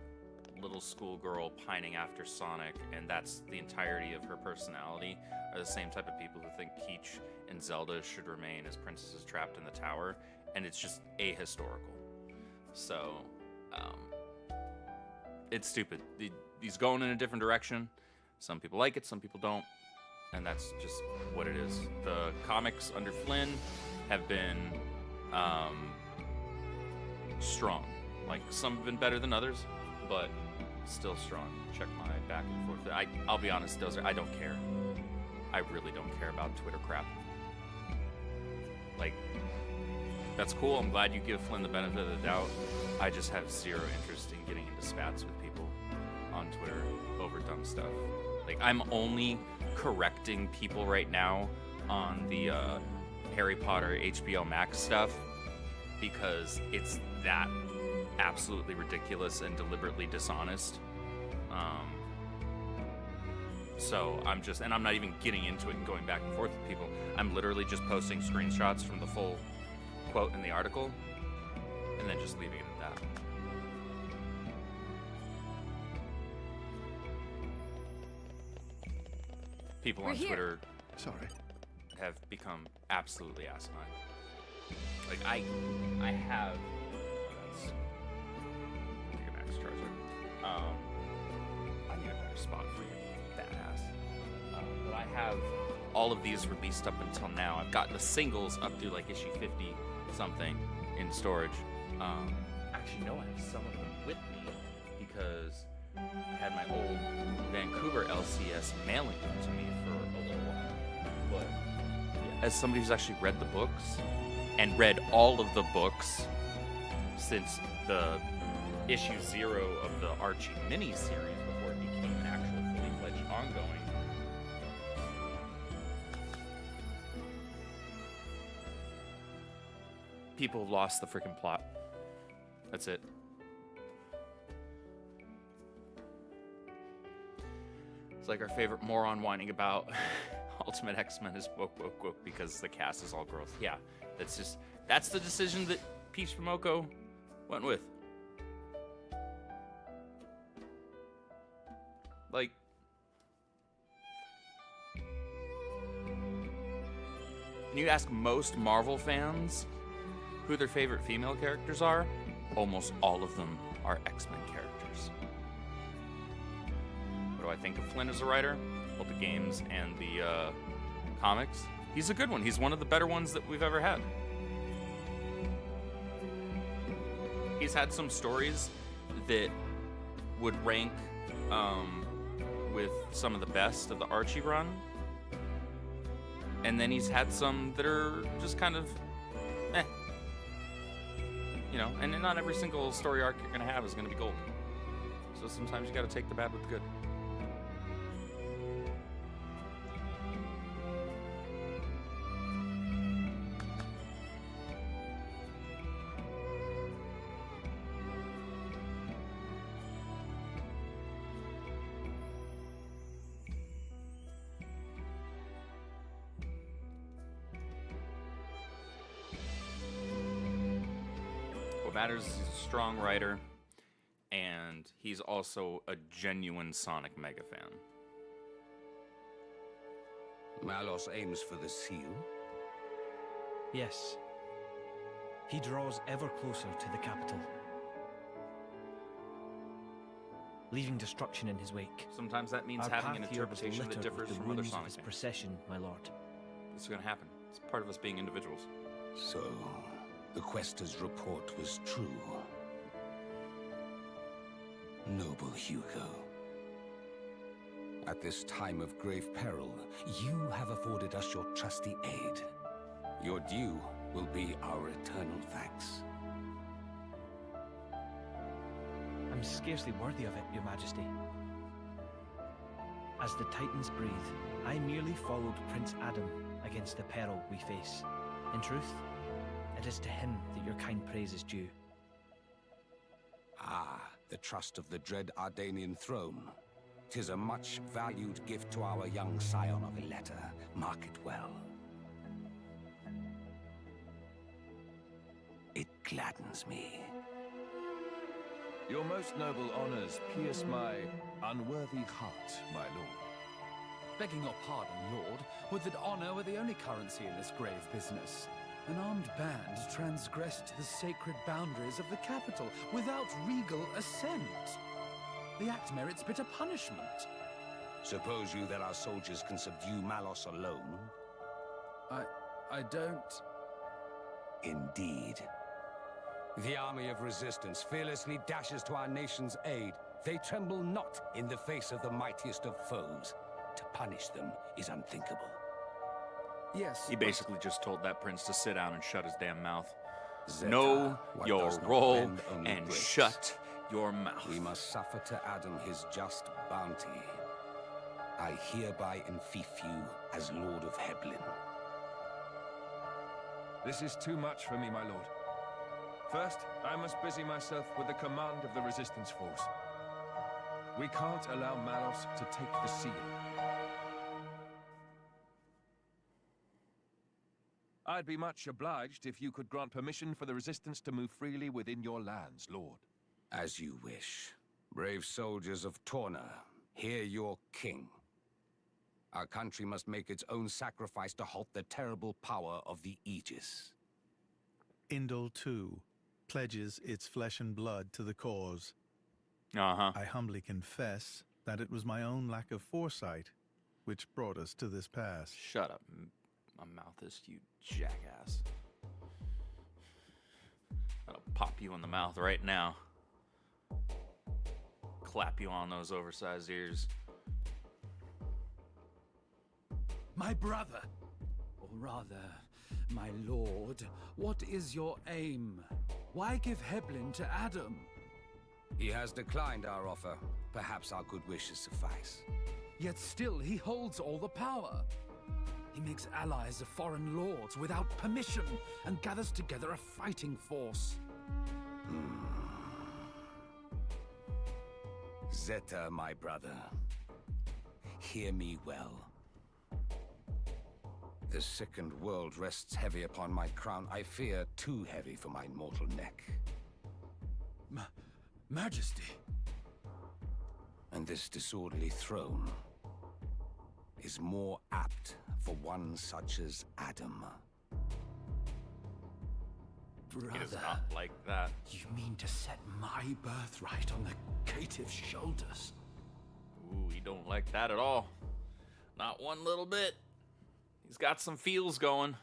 little schoolgirl pining after Sonic, and that's the entirety of her personality, are the same type of people who think Peach and Zelda should remain as princesses trapped in the tower, and it's just ahistorical. So, it's stupid. He's going in a different direction. Some people like it, some people don't, and that's just what it is. The comics under Flynn have been strong. Like, some have been better than others, but still strong. Check my back and forth. I'll be honest, I don't care. I really don't care about Twitter crap. Like, that's cool. I'm glad you give Flynn the benefit of the doubt. I just have zero interest in getting into spats with people on Twitter over dumb stuff. Like, I'm only correcting people right now on the Harry Potter HBO Max stuff because it's that absolutely ridiculous and deliberately dishonest. So I'm not even getting into it and going back and forth with people. I'm literally just posting screenshots from the full quote in the article and then just leaving it at that. People on Twitter have become absolutely asinine. Like, I have... Take a max charger. I need a better spot for you, badass. But I have all of these released up until now. I've gotten the singles up to like issue 50 something in storage. Actually, no, I have some of them with me because I had my old Vancouver LCS mailing them to me for a little while. But yeah, as somebody who's actually read the books and read all of the books since the issue 0 of the Archie mini-series before it became an actual fully fledged ongoing, people have lost the freaking plot. That's it. It's like our favorite moron whining about Ultimate X-Men is woke, woke, woke because the cast is all girls. Yeah, that's the decision that Peach Momoko went with. Like, when you ask most Marvel fans who their favorite female characters are, almost all of them are X-Men characters. What do I think of Flynn as a writer? Both the games and the comics. He's a good one. He's one of the better ones that we've ever had. He's had some stories that would rank with some of the best of the Archie run. And then he's had some that are just kind of meh. You know, and not every single story arc you're going to have is going to be gold. So sometimes you got to take the bad with the good. Matters is a strong writer, and he's also a genuine Sonic mega fan. Malos aims for the seal? Yes. He draws ever closer to the capital, leaving destruction in his wake. Sometimes that means Our having an path here was interpretation that littered differs with the from other ruins of Sonic his games. procession, my lord. This is going to happen. It's part of us being individuals. So, the Quester's report was true. Noble Hugo. At this time of grave peril, you have afforded us your trusty aid. Your due will be our eternal thanks. I'm scarcely worthy of it, Your Majesty. As the Titans breathe, I merely followed Prince Adam against the peril we face. In truth, It is to him that your kind praise is due. Ah, the trust of the dread Ardanian throne. 'Tis a much valued gift to our young scion of Ileta. Mark it well. It gladdens me. Your most noble honors pierce my unworthy heart, my lord. Begging your pardon, Lord, would that honor were the only currency in this grave business. An armed band transgressed the sacred boundaries of the capital without regal assent. The act merits bitter punishment. Suppose you that our soldiers can subdue Malos alone? I don't... Indeed. The army of resistance fearlessly dashes to our nation's aid. They tremble not in the face of the mightiest of foes. To punish them is unthinkable. Yes. He basically just told that prince to sit down and shut his damn mouth. Zeta, Know what your does not role bend only and breaks. shut your mouth. We must suffer to Adam his just bounty. I hereby enfeoff you as Lord of Heblin. This is too much for me, my lord. First, I must busy myself with the command of the resistance force. We can't allow Malos to take the seal. I'd be much obliged if you could grant permission for the resistance to move freely within your lands, lord. As you wish. Brave soldiers of Torna, hear your king. Our country must make its own sacrifice to halt the terrible power of the Aegis. Indol, too, pledges its flesh and blood to the cause. Uh-huh. I humbly confess that it was my own lack of foresight which brought us to this pass. Shut up, my mouthist, you jackass. I'll pop you in the mouth right now. Clap you on those oversized ears. My brother, or rather, my lord, what is your aim? Why give Heblin to Adam? He has declined our offer. Perhaps our good wishes suffice. Yet still he holds all the power. He makes allies of foreign lords without permission and gathers together a fighting force. Zeta, my brother, hear me well. The sickened world rests heavy upon my crown. I fear too heavy for my mortal neck. Majesty. And this disorderly throne is more apt for one such as Adam. He does Brother, not like that. you mean to set my birthright on the caitiff's shoulders? Ooh, he don't like that at all. Not one little bit. He's got some feels going.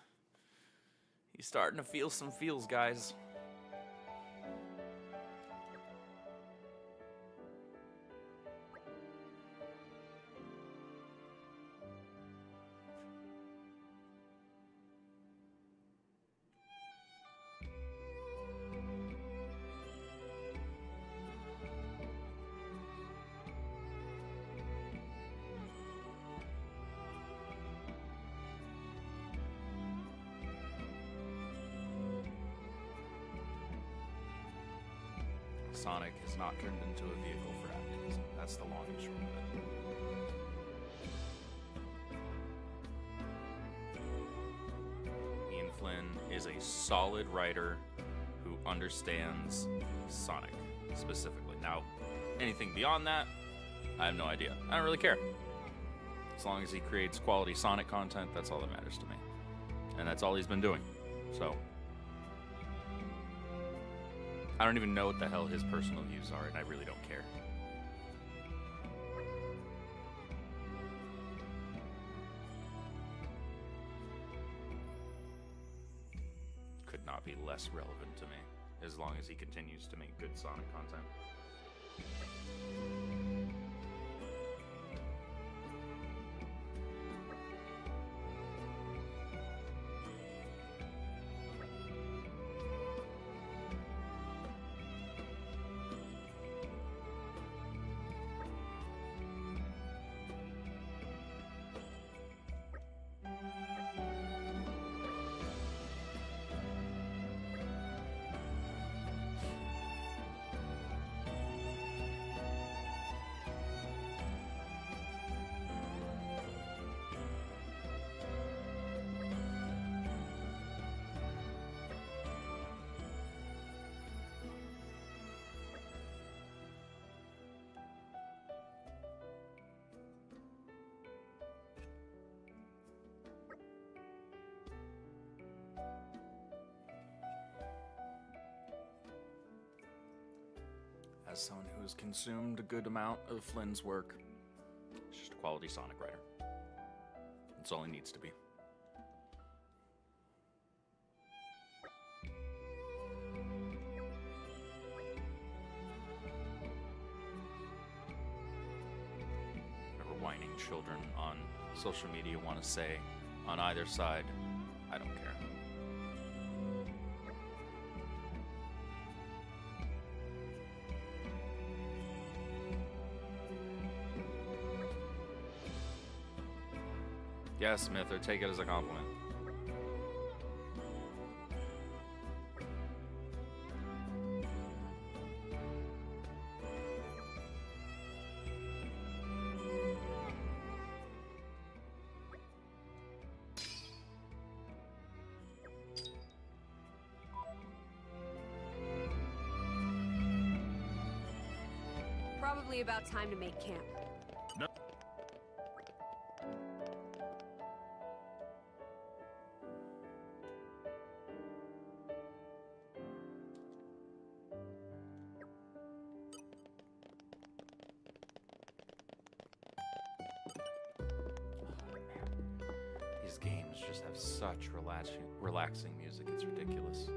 He's starting to feel some feels, guys. Sonic has not turned into a vehicle for activism. That's the long and short of it. Ian Flynn is a solid writer who understands Sonic specifically. Now, anything beyond that, I have no idea. I don't really care. As long as he creates quality Sonic content, that's all that matters to me. And that's all he's been doing. So I don't even know what the hell his personal views are, and I really don't care. Could not be less relevant to me, as long as he continues to make good Sonic content. as someone who has consumed a good amount of Flynn's work, he's just a quality Sonic writer. That's all he needs to be. Whatever whining children on social media want to say on either side, I don't care. Yes, Smith, or take it as a compliment. Probably about time to make camp. No. These games just have such relaxing music, it's ridiculous.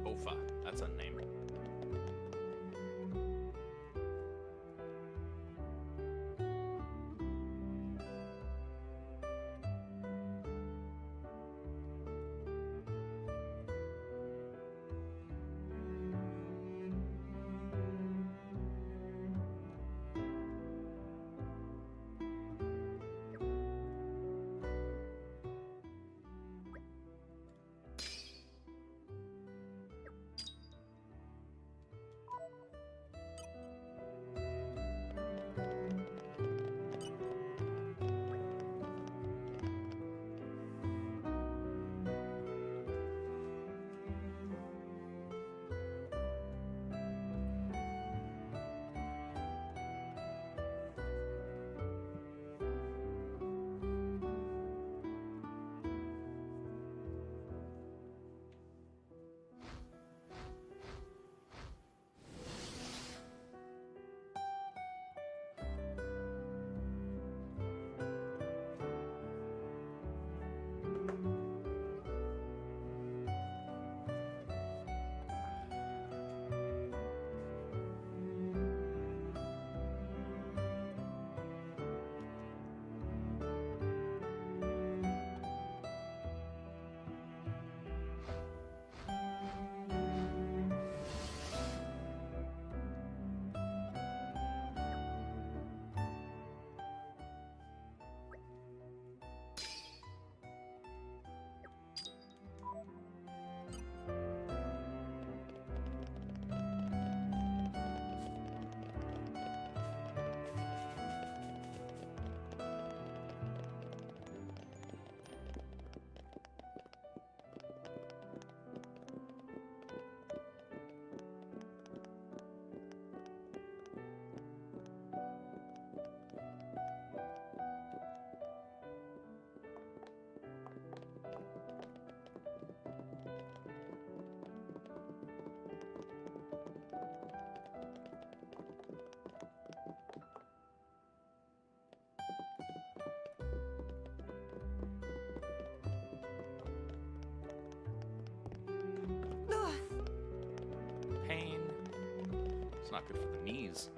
Wolfe, that's a name. not good for the knees.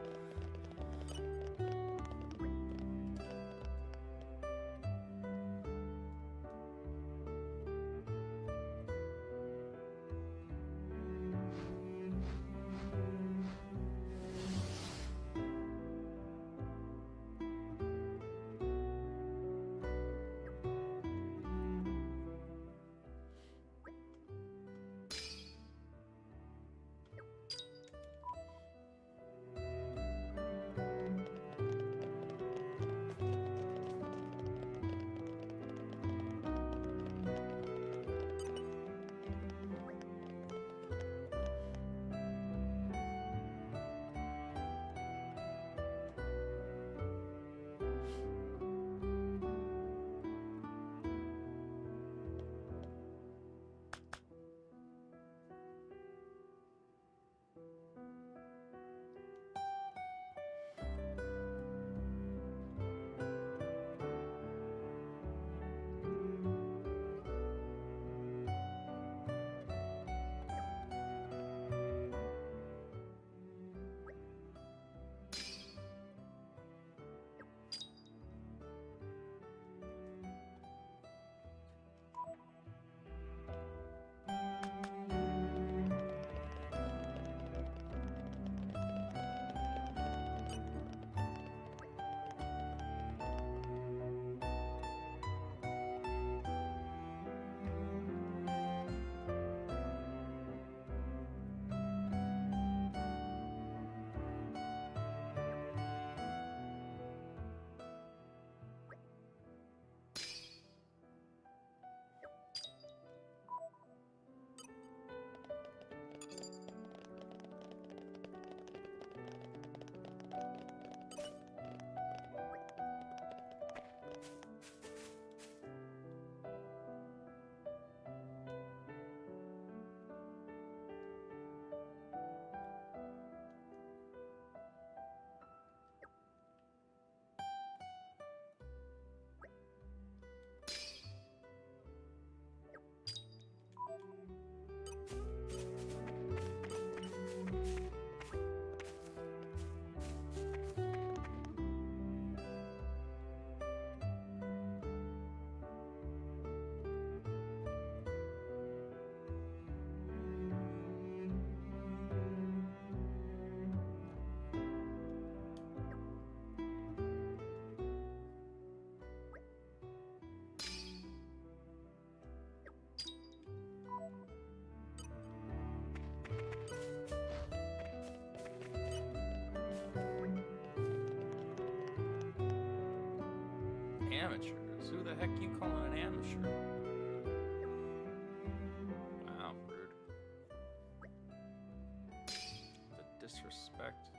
Amateurs? Who the heck you calling an amateur? Wow, rude. The disrespect.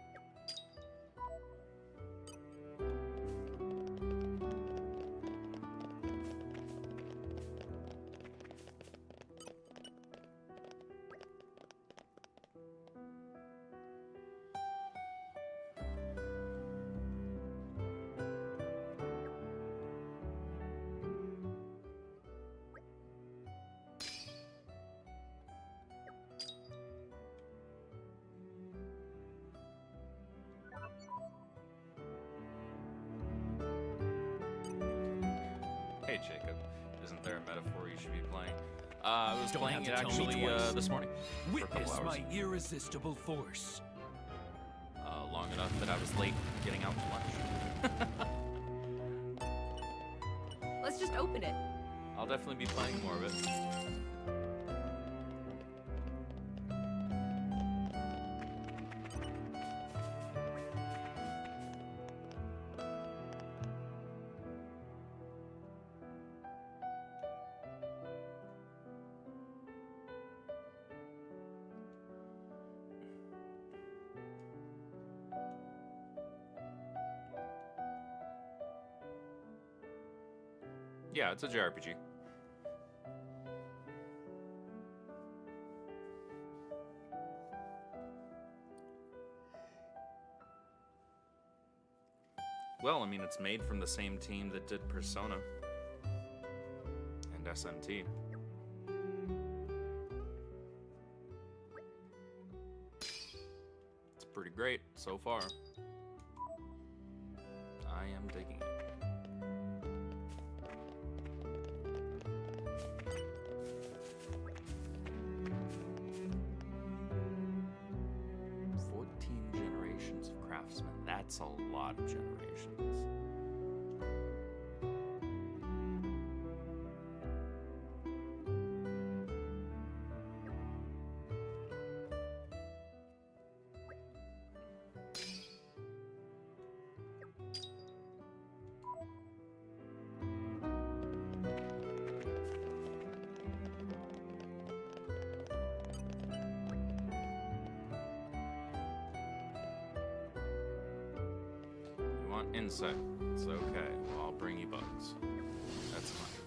Hey Jacob, isn't there a metaphor you should be playing? I was playing it actually this morning. For a couple Witness hours. my irresistible force. Long enough that I was late getting out to lunch. Let's just open it. I'll definitely be playing more of it. Yeah, it's a JRPG. Well, I mean, it's made from the same team that did Persona and SMT. It's pretty great so far. I am digging it. Generations of craftsmen. That's a lot of generations. Insects, okay. Well, I'll bring you bugs. That's fine.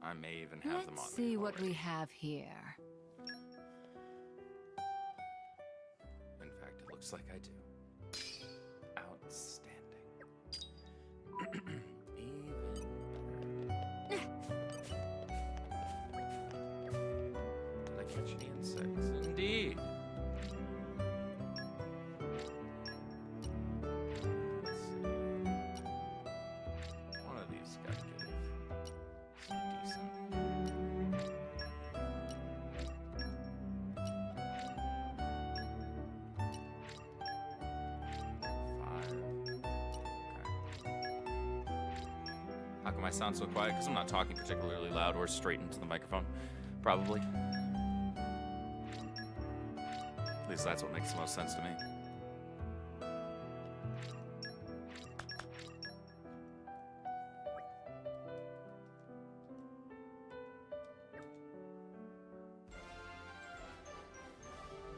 I may even have them on. Let's see what we have here. In fact, it looks like I do. Outstanding. Even better. Did I catch any insects? Indeed. How come I sound so quiet? Because I'm not talking particularly loud or straight into the microphone. Probably. At least that's what makes the most sense to me.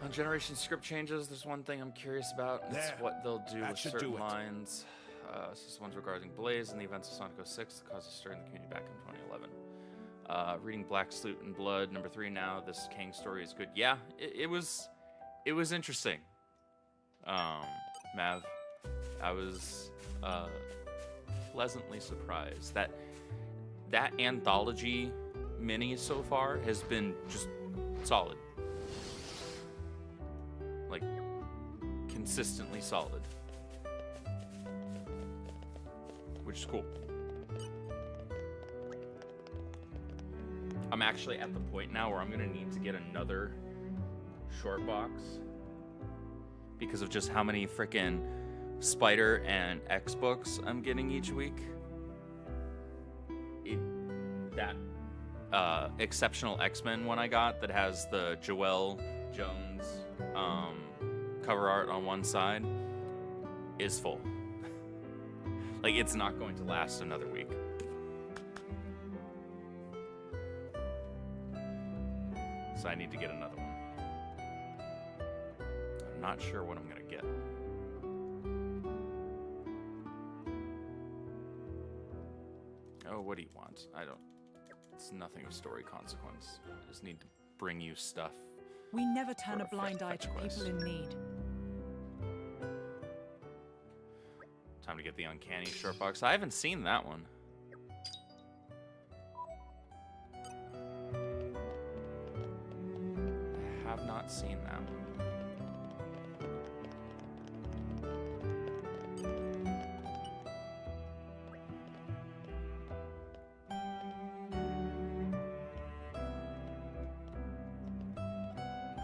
On generation script changes, there's one thing I'm curious about. It's what they'll do with certain lines. This one's regarding Blaze and the events of Sonic 06 that caused a stir in the community back in 2011. Reading Black Sloot and Blood, number 3 now. This Kang story is good. Yeah, it was interesting. Mav, I was pleasantly surprised that anthology mini so far has been just solid. Like, consistently solid. Which is cool. I'm actually at the point now where I'm gonna need to get another short box because of just how many frickin' Spider and X books I'm getting each week. That Exceptional X-Men one I got that has the Joelle Jones cover art on one side is full. Like, it's not going to last another week. So I need to get another one. I'm not sure what I'm gonna get. Oh, what do you want? It's nothing of story consequence. I just need to bring you stuff. We never turn a blind eye to people in need. Time to get the Uncanny short box. I haven't seen that one. I have not seen that one.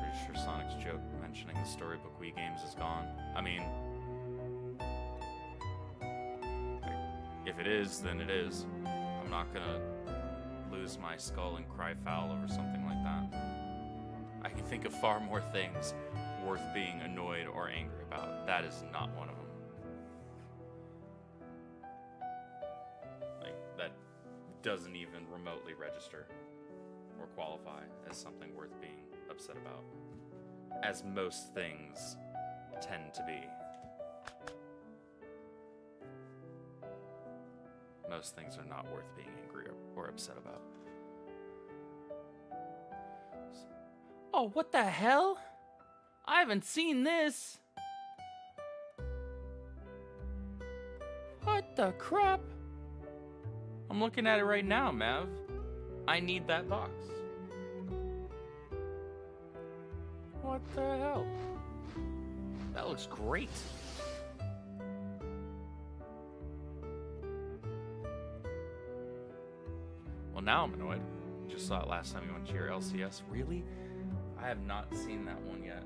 Pretty sure Sonic's joke mentioning the Storybook Wii games is gone. I mean, if it is, then it is. I'm not gonna lose my skull and cry foul over something like that. I can think of far more things worth being annoyed or angry about. That is not one of them. Like, that doesn't even remotely register or qualify as something worth being upset about. As most things tend to be. Most things are not worth being angry or upset about. Oh, what the hell? I haven't seen this. What the crap? I'm looking at it right now, Mav. I need that box. What the hell? That looks great. Well, now I'm annoyed. Just saw it last time you went to your LCS. Really? I have not seen that one yet.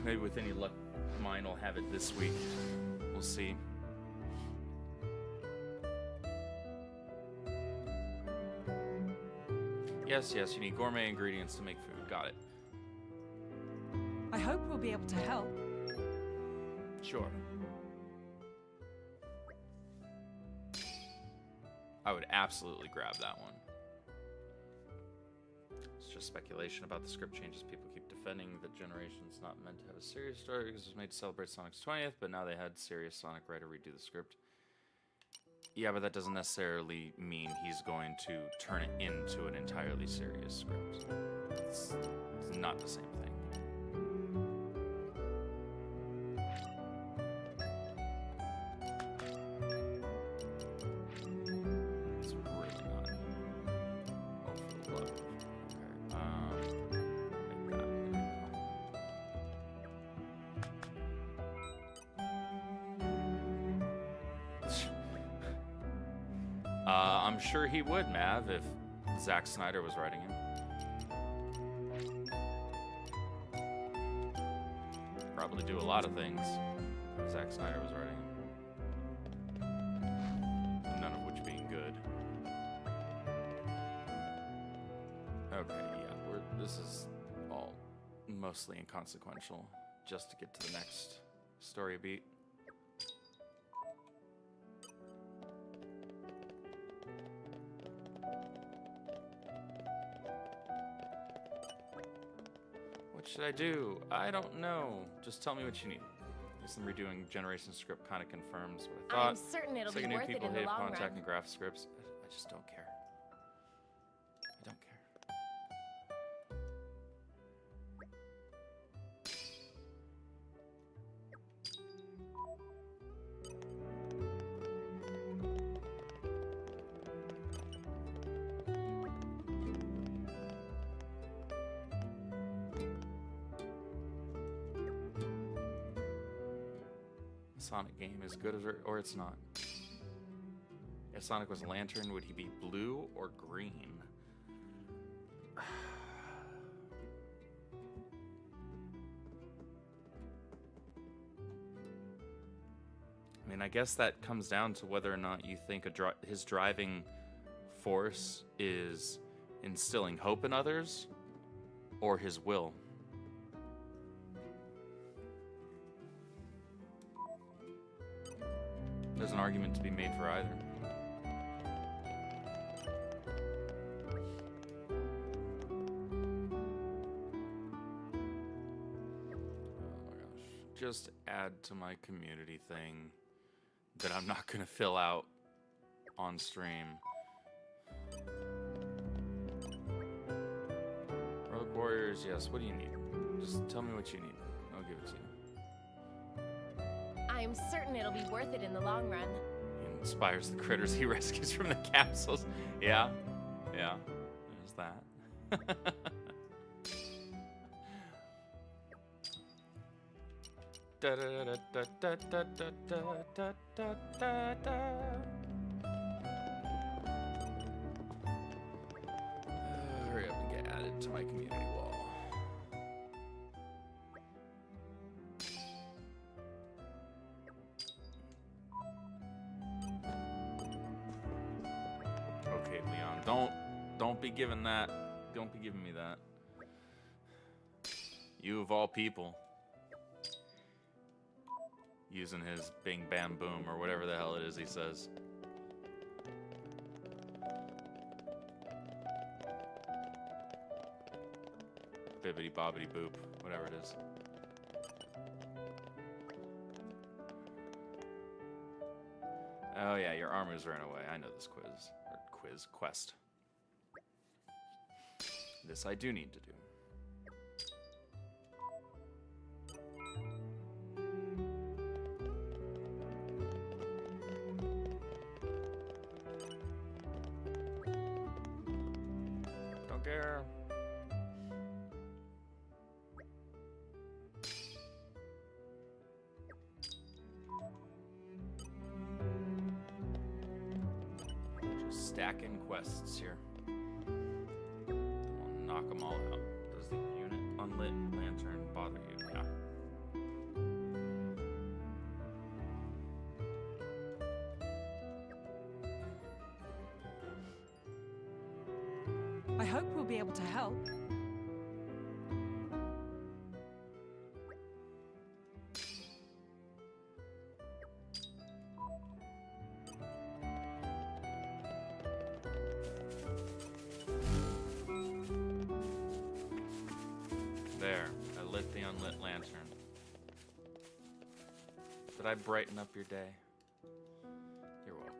Maybe with any luck, mine will have it this week. We'll see. Yes, yes, you need gourmet ingredients to make food. Got it. I hope we'll be able to help. Sure. I would absolutely grab that one. It's just speculation about the script changes. People keep defending that Generation's not meant to have a serious story because it was made to celebrate Sonic's 20th, but now they had serious Sonic writer redo the script. Yeah, but that doesn't necessarily mean he's going to turn it into an entirely serious script. It's not the same thing. It's really not. Oh, for the love. Okay. Make that. I'm sure he would, Mav, if Zack Snyder was writing him. Probably do a lot of things if Zack Snyder was writing him. None of which being good. Okay, yeah, this is all mostly inconsequential, just to get to the next story beat. What should I do? I don't know. Just tell me what you need. I guess I'm redoing Generation script kind of confirms what I thought. I'm certain it'll be Second, new worth it people in the hate long contact run. and graph scripts. I just don't care. I don't care. Sonic game is good or it's not. If Sonic was a lantern, would he be blue or green? I mean, I guess that comes down to whether or not you think his driving force is instilling hope in others or his will. There's an argument to be made for either. Oh my gosh. Just add to my community thing that I'm not going to fill out on stream. Rogue Warriors, yes. What do you need? Just tell me what you need. I'll give it to you. I'm certain it'll be worth it in the long run. He inspires the critters he rescues from the capsules. Yeah, yeah, there's that. Da da da da da da da da da da. Hurry up and get added to my community wall. Okay, Leon, don't be giving that. Don't be giving me that. You of all people. Using his bing bam boom or whatever the hell it is he says. Bibbity bobbity boop, whatever it is. Oh yeah, your armors ran away. I know this quest. This I do need to do. there. Just stacking quests here. We'll knock them all out. Does the unit unlit lantern bother you? Yeah. I hope we'll be able to help. There, I lit the unlit lantern. Did I brighten up your day? You're welcome.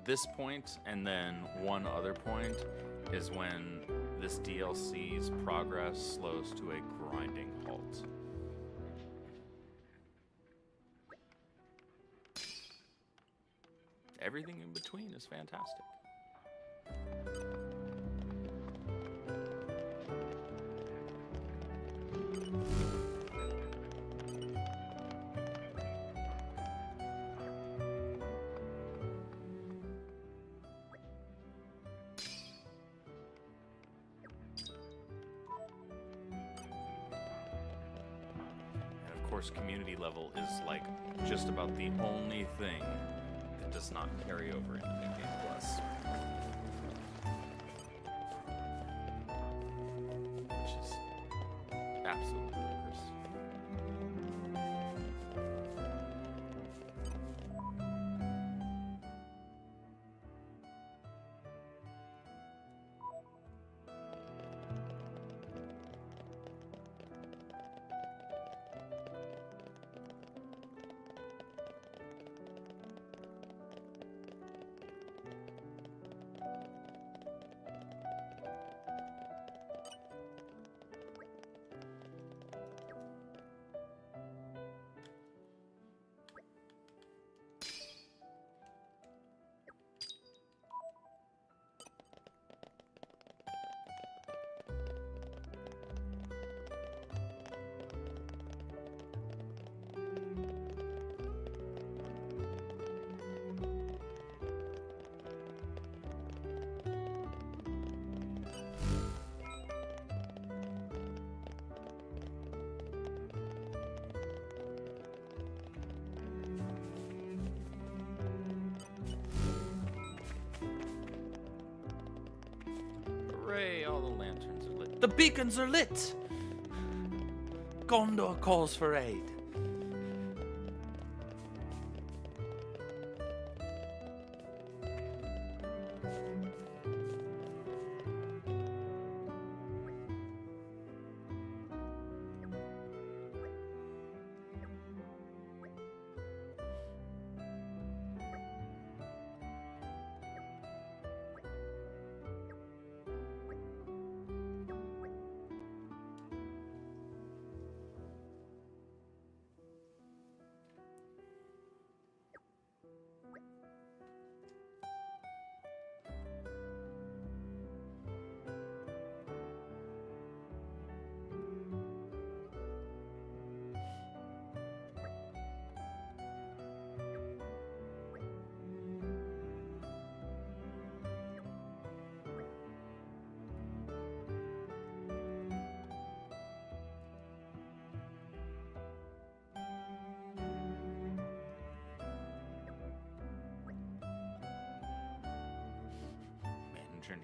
This point and then one other point is when this DLC's progress slows to a grinding halt. Everything in between is fantastic. Community level is like just about the only thing that does not carry over into New Game Plus. Which is absolutely ludicrous. The beacons are lit! Gondor calls for aid.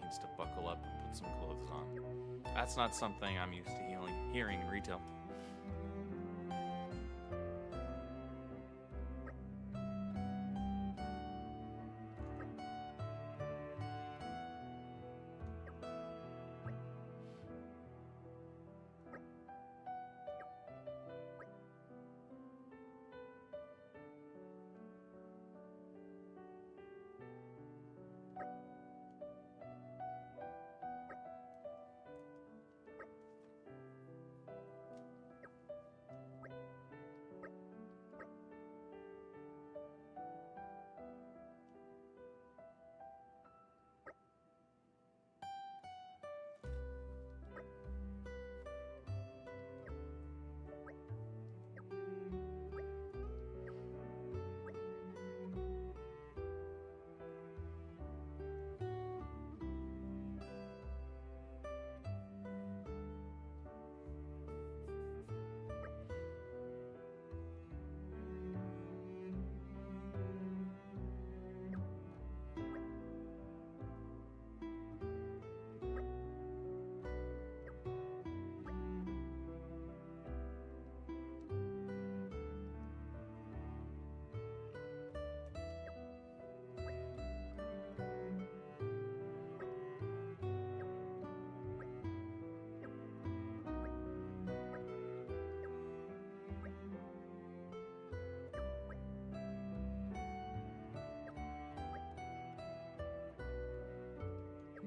Needs to buckle up and put some clothes on. That's not something I'm used to hearing in retail.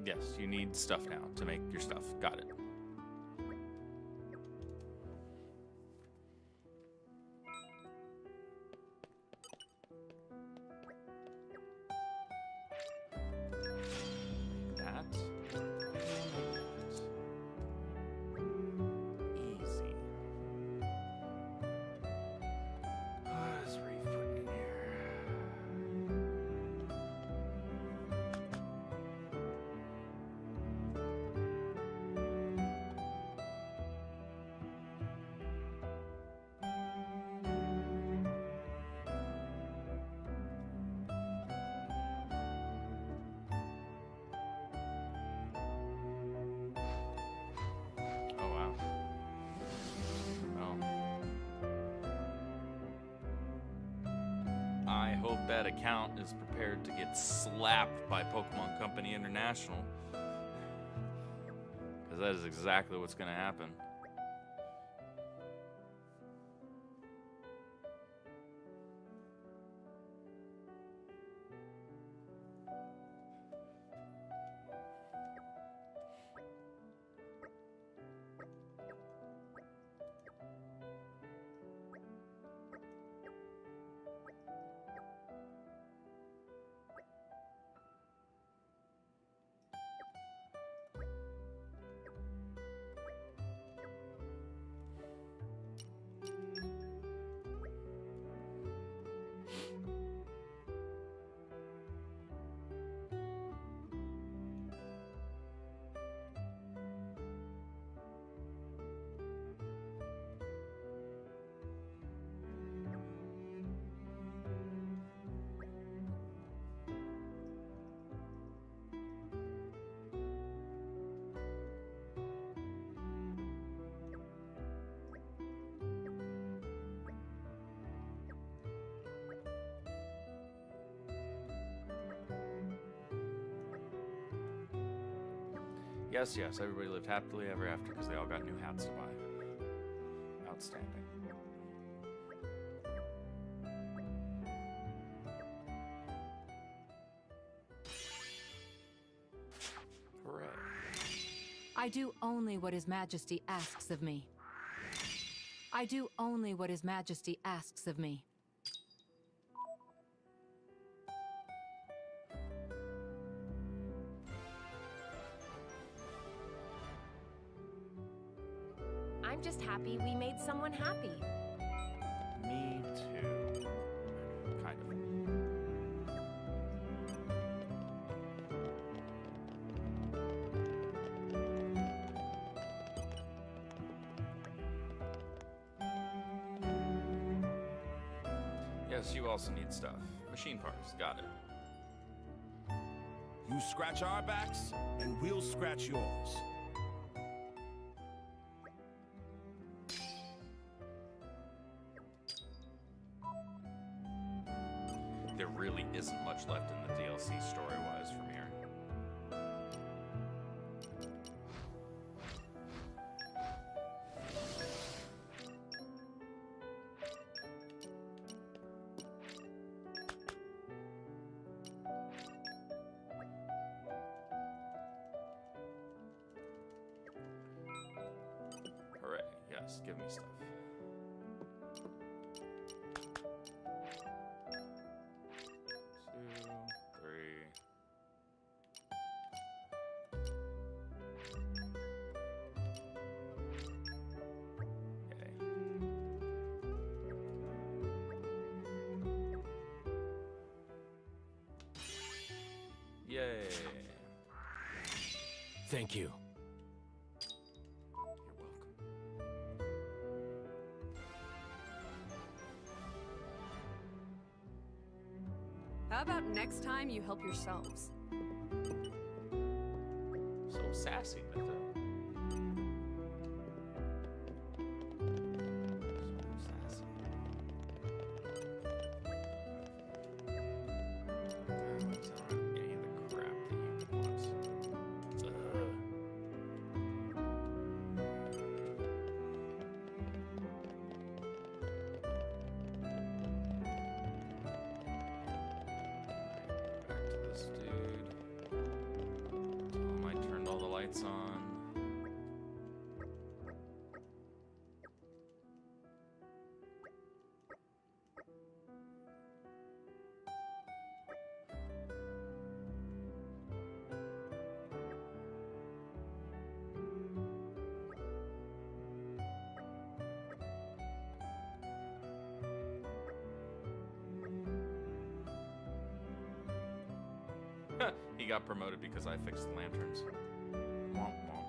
Yes, you need stuff now to make your stuff. Got it. That. Easy. What is Reef putting in here? Oh, wow. Well, I hope that account is prepared to get slapped by Pokemon Company International. Because that is exactly what's going to happen. Yes, yes, everybody lived happily ever after because they all got new hats to buy. Outstanding. Hooray. I do only what His Majesty asks of me. I do only what His Majesty asks of me. I'm just happy we made someone happy. Me too. Kind of. Yes, you also need stuff. Machine parts, got it. You scratch our backs, and we'll scratch yours. There really isn't much left in the DLC story-wise from here. Hooray, yes, give me stuff. Yay. Thank you. You're welcome. How about next time you help yourselves? So sassy, Bethel. On. He got promoted because I fixed the lanterns. Womp womp.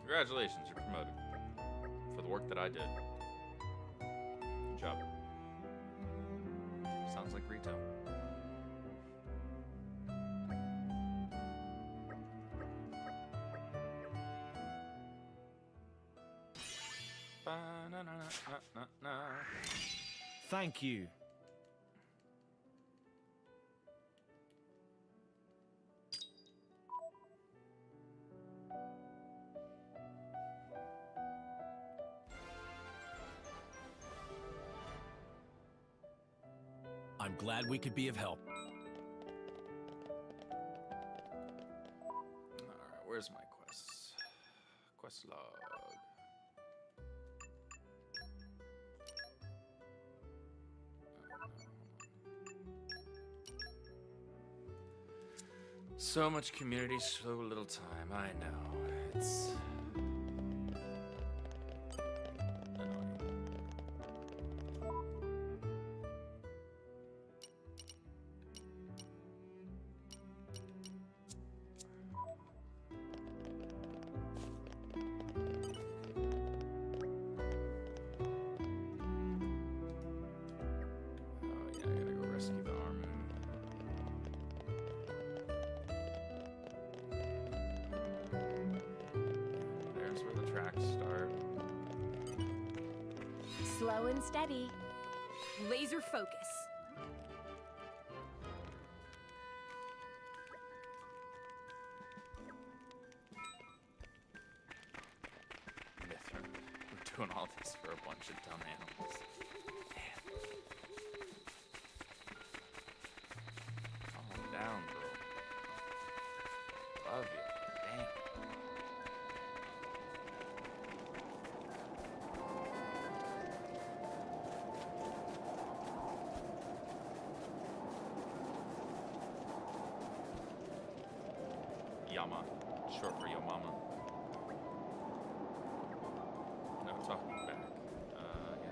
Congratulations, you're promoted. For the work that I did. Good job. Sounds like retail. Thank you. I'm glad we could be of help. Alright, where's my quests? Quest log. So much community, so little time. I know. It's annoying. Oh yeah, I gotta go rescue the army. Slow and steady. Laser focus. Mithrin, we're doing all this for a bunch of dumb animals. Damn. Calm down, bro. Love you. Damn. Yama, short for yo mama. No, talking back. Yeah.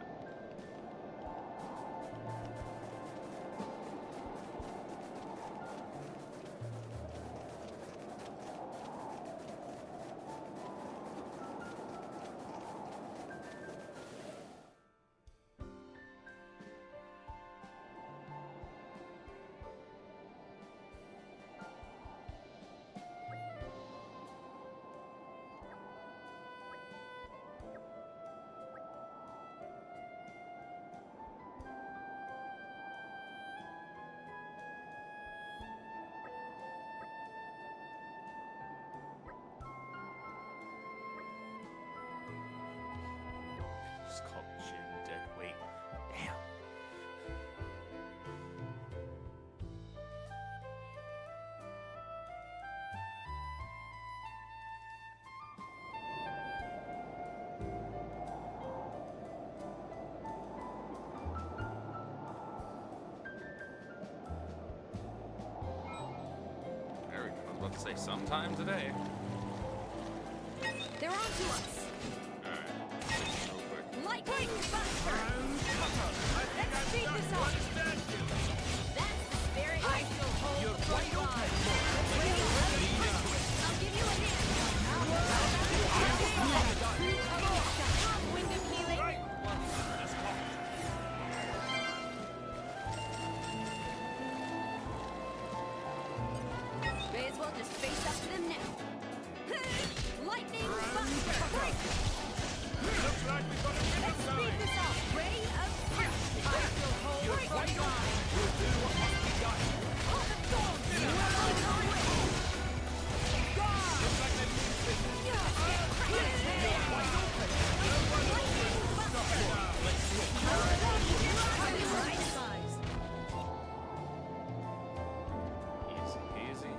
Just called Jin dead weight. Damn. There we go. I was about to say sometimes a day. They're on to us. Alright. Real quick. Lightning buster. Let's speed this up. That's the spirit. I still hold the front line. I'll give you a hand. Wind of healing. May as well just face up to them now. Lightning buster. Looks like we've got a winner Let's speed side. this up. Ray of frost. I still hold the front line. We'll do what must be done. Heart of thorns. You are on our way. Looks like they've been finished. Easy peasy.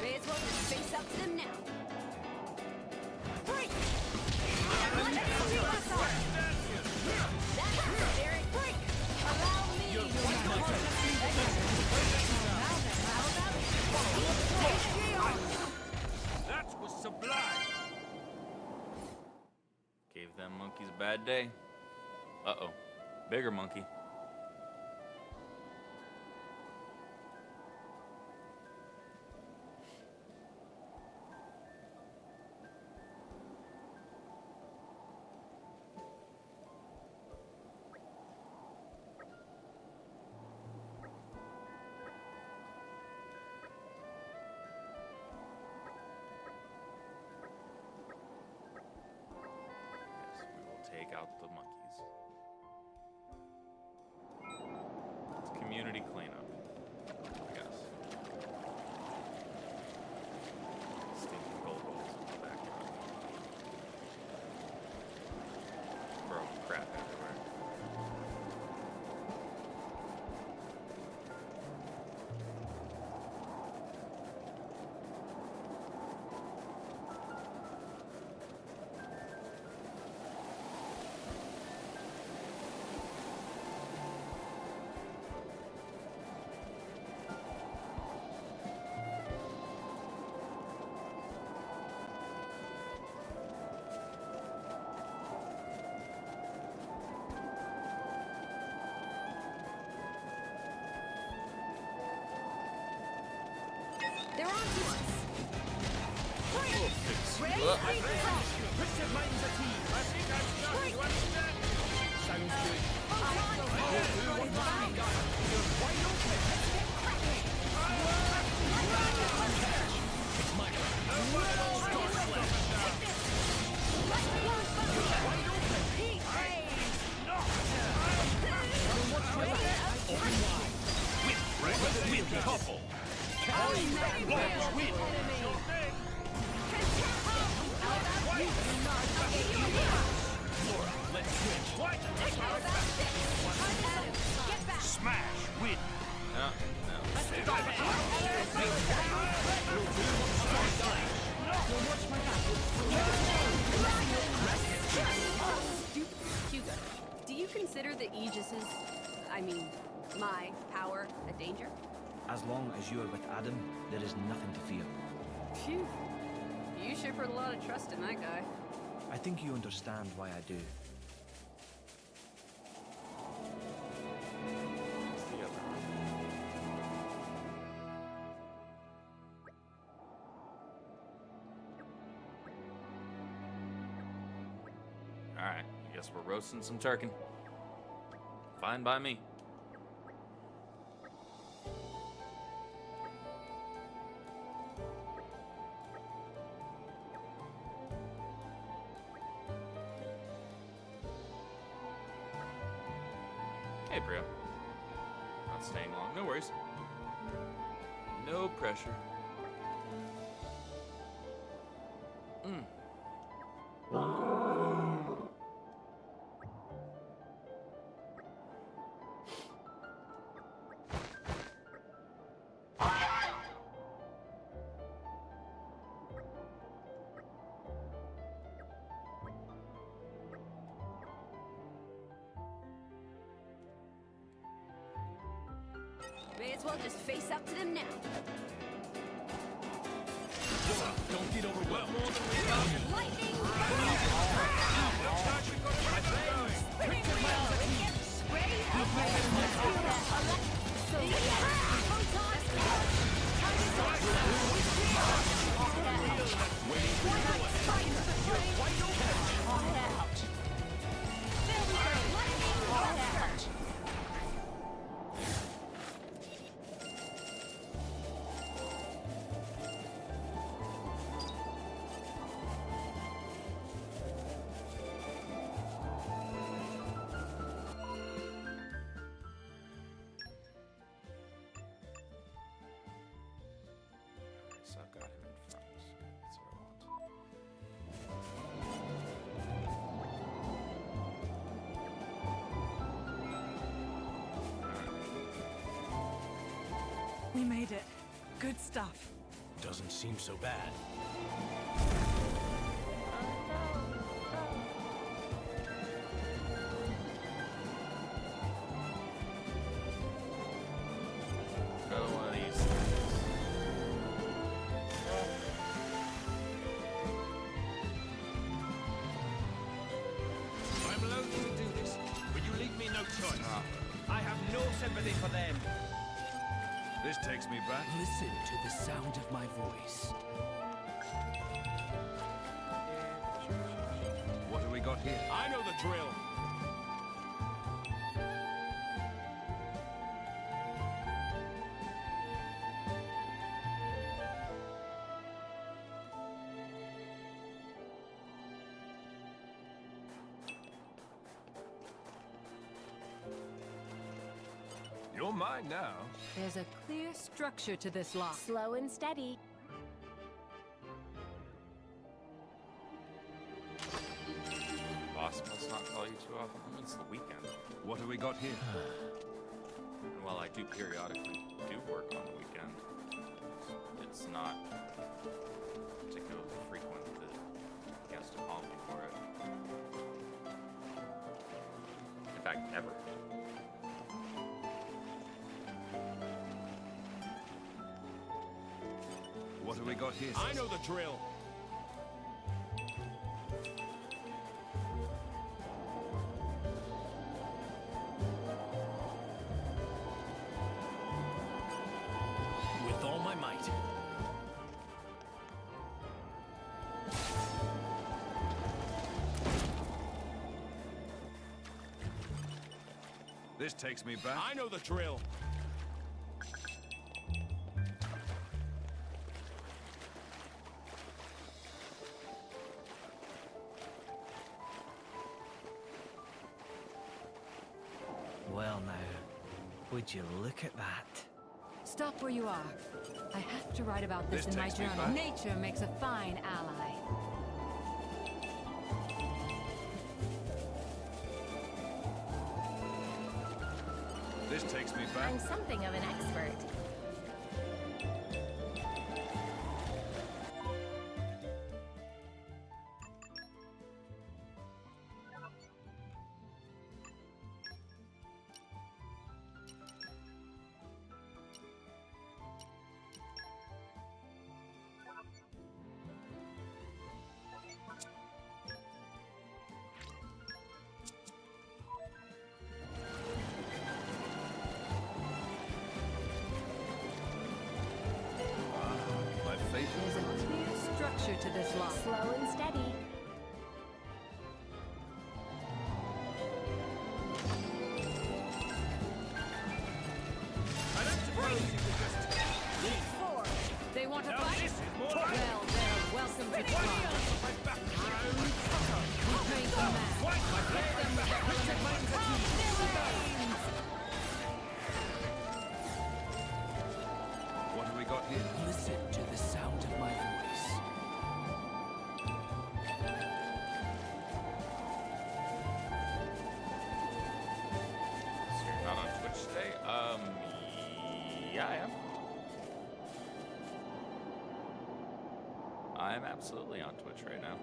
May as well just face up to them now. Break! Let's speed this up. That's the spirit. Break! Allow me to That was sublime. Gave them monkeys a bad day. Uh-oh. Bigger monkey. Yes, we will take out the monkeys. It's community cleanup, I guess. Stinking gold balls in the backyard. Bro, crap everywhere. They're on to us. Break! Ray, Ugh. speed this up. Richard minds a team. I think I'm starting to understand. Sounds good. Photon! We'll do what must be done. You're wide open. Let's get cracking. Hugo, do you consider the Aegis's, I mean, my power, a danger? As long as you are with Adam, there is nothing to fear. Phew. You sure put a lot of trust in that guy. I think you understand why I do. Alright, I guess we're roasting some turkey. Fine by me. Hey, Priya. Not staying long. No worries. No pressure. May as well just face up to them now. Don't get overwhelmed. More than we got. Lightning! Looks like we've got a race going. Spinning wheel! Spray So I've got him in front. That's what I want. We made it. Good stuff. Doesn't seem so bad. Another one of these things. I'm loath to do this, but you leave me no choice. I have no sympathy for them. This takes me back. Listen to the sound of my voice. What have we got here? I know the drill. You're mine now. There's a clear structure to this lock. Slow and steady. Boss must not call you too often. I mean, it's the weekend. What have we got here? And while I do periodically work on the weekend, it's not particularly frequent that he has to call me for it. In fact, ever. What have we got here? I know the drill. With all my might. This takes me back. I know the drill. Would you look at that? Stop where you are. I have to write about this in my takes me journal. back. Nature makes a fine ally. This takes me back. I'm something of an expert. My faith. There's a clear structure to this law. Slow and steady. I don't suppose you could just leave. They want to Now fight? this is more like Well, they're welcome to try. my background. We train the man. Hit them with their element. Calm their reins. What have we got here? Listen to the sound of my voice. So you're not on Twitch today? Yeah, I am. I'm absolutely on Twitch right now.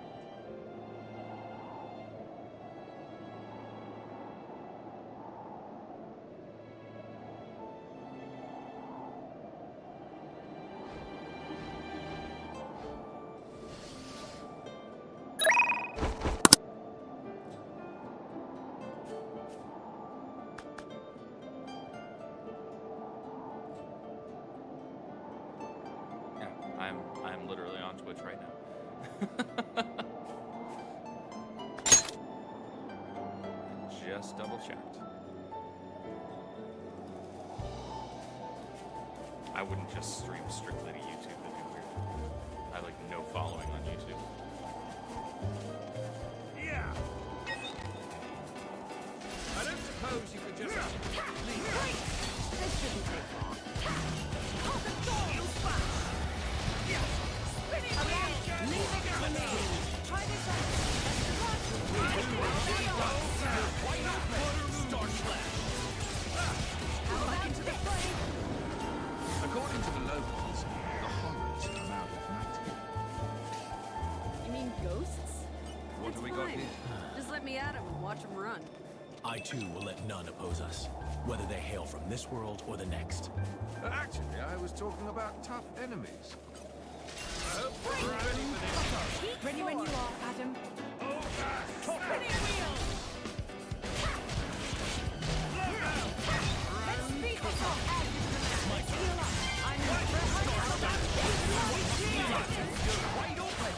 Yeah, I'm literally on Twitch right now. Just double checked. I wouldn't just stream strictly to YouTube. That'd be weird. I have like no following on YouTube. Yeah. I don't suppose you could just leave. This shouldn't take long. Leave it to me. Try this According to the locals, the horrors come out at night. You mean ghosts? What It's have we got fine. here? Just let me at them and watch them run. I too will let none oppose us, whether they hail from this world or the next. Actually, I was talking about tough enemies. I hope you're ready for this. Ready when you are, Adam. Spinning wheel. Let's speed this up. Heal up. I'm Wide open.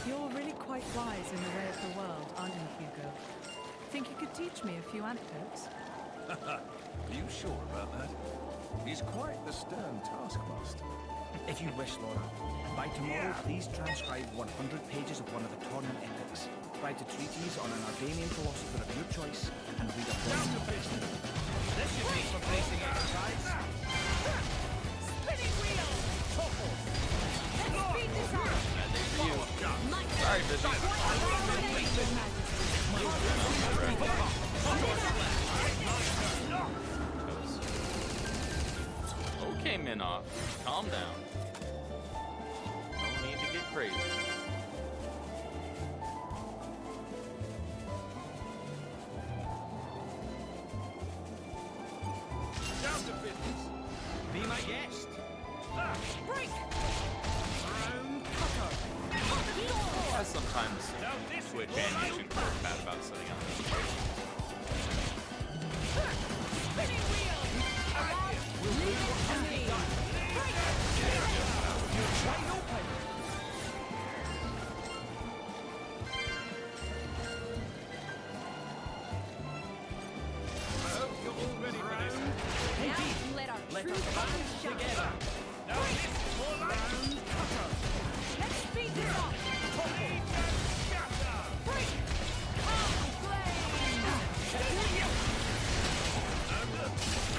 You're really quite wise in the way of the world, aren't you, Hugo? Think you could teach me a few anecdotes? Are you sure about that? He's quite the stern taskmaster. If you wish, Laura. By tomorrow, please transcribe 100 pages of one of the tournament epics. Write a treatise on an Albanian philosopher of your choice, and read a Down to business. This should be some basic exercise. Spinning wheel. Let's speed this up. Sorry, busy. Okay, Minoff, calm down. No need to get crazy. Down to business. Be my guest. Break. Round cutter. Yeah, sometimes Now this is Twitch more and like YouTube are bad about setting up. Spinning wheel. Leave it to me. Wide open. I hope you're all ready for this. Now let our Let true us colors shine. together. Now this is more like round cutter. Let's speed this up. Lead and scatter. Break. And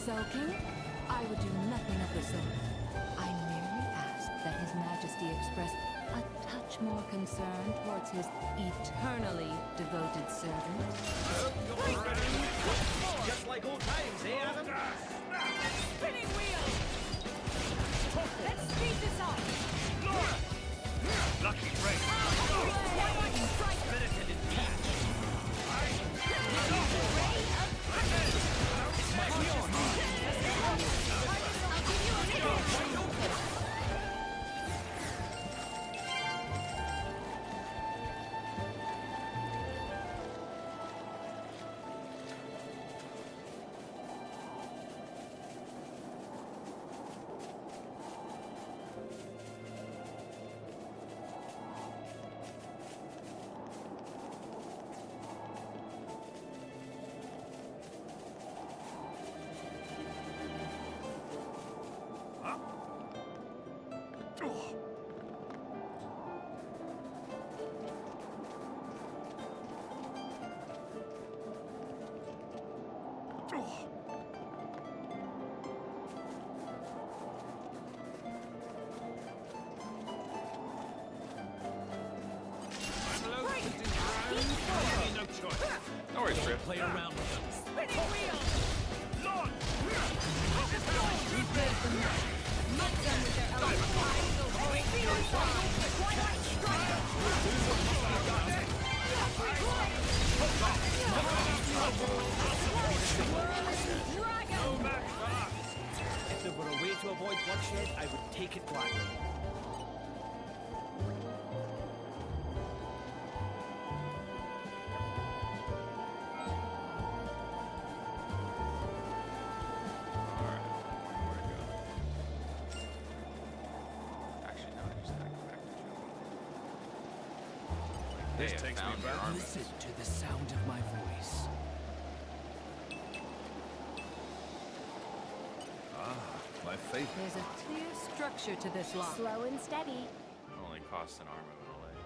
sulking? I would do nothing of the sort. I merely asked that His Majesty express a touch more concern towards his eternally devoted servant. Just like old times, eh, Adam? Spinning wheel! Let's speed this up! Laura! Lucky break! Spirited in catch! It's my wheel! I'll give you a minute! No worries, Trip. Play around with them. Spinning wheel! Lord! We've made them mad. Mud them with their elements. So hurry, be on side. Twilight strike! Dragon! If there were a way to avoid bloodshed, I would take it gladly. This takes me back. Listen to the sound of my voice. My favorite. There's a clear structure to this lock. Slow and steady. Only costs an arm and a leg.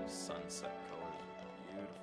Sunset colors are beautiful.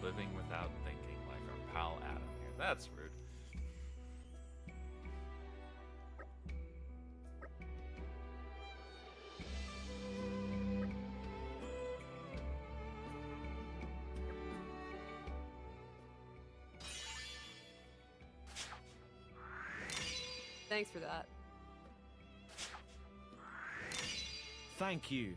Living without thinking, like our pal Adam here. That's rude. Thanks for that. Thank you.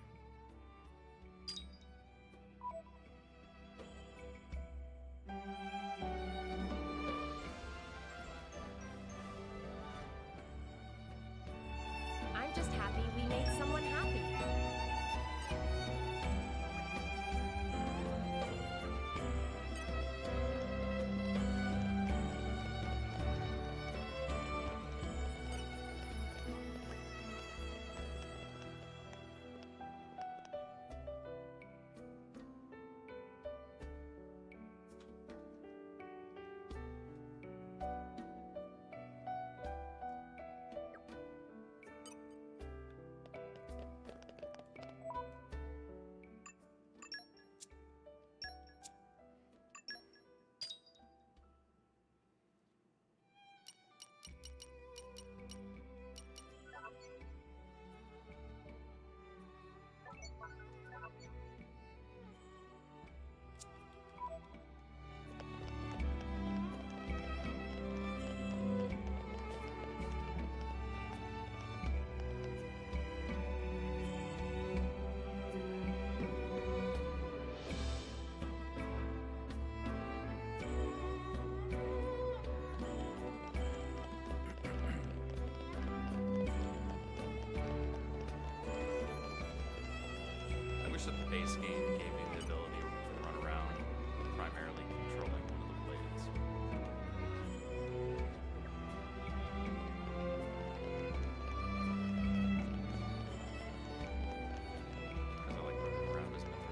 I'm just happy we made someone happy. wish that the base game gave you the ability to run around, primarily controlling one of the blades. Because I like running around as Mithril.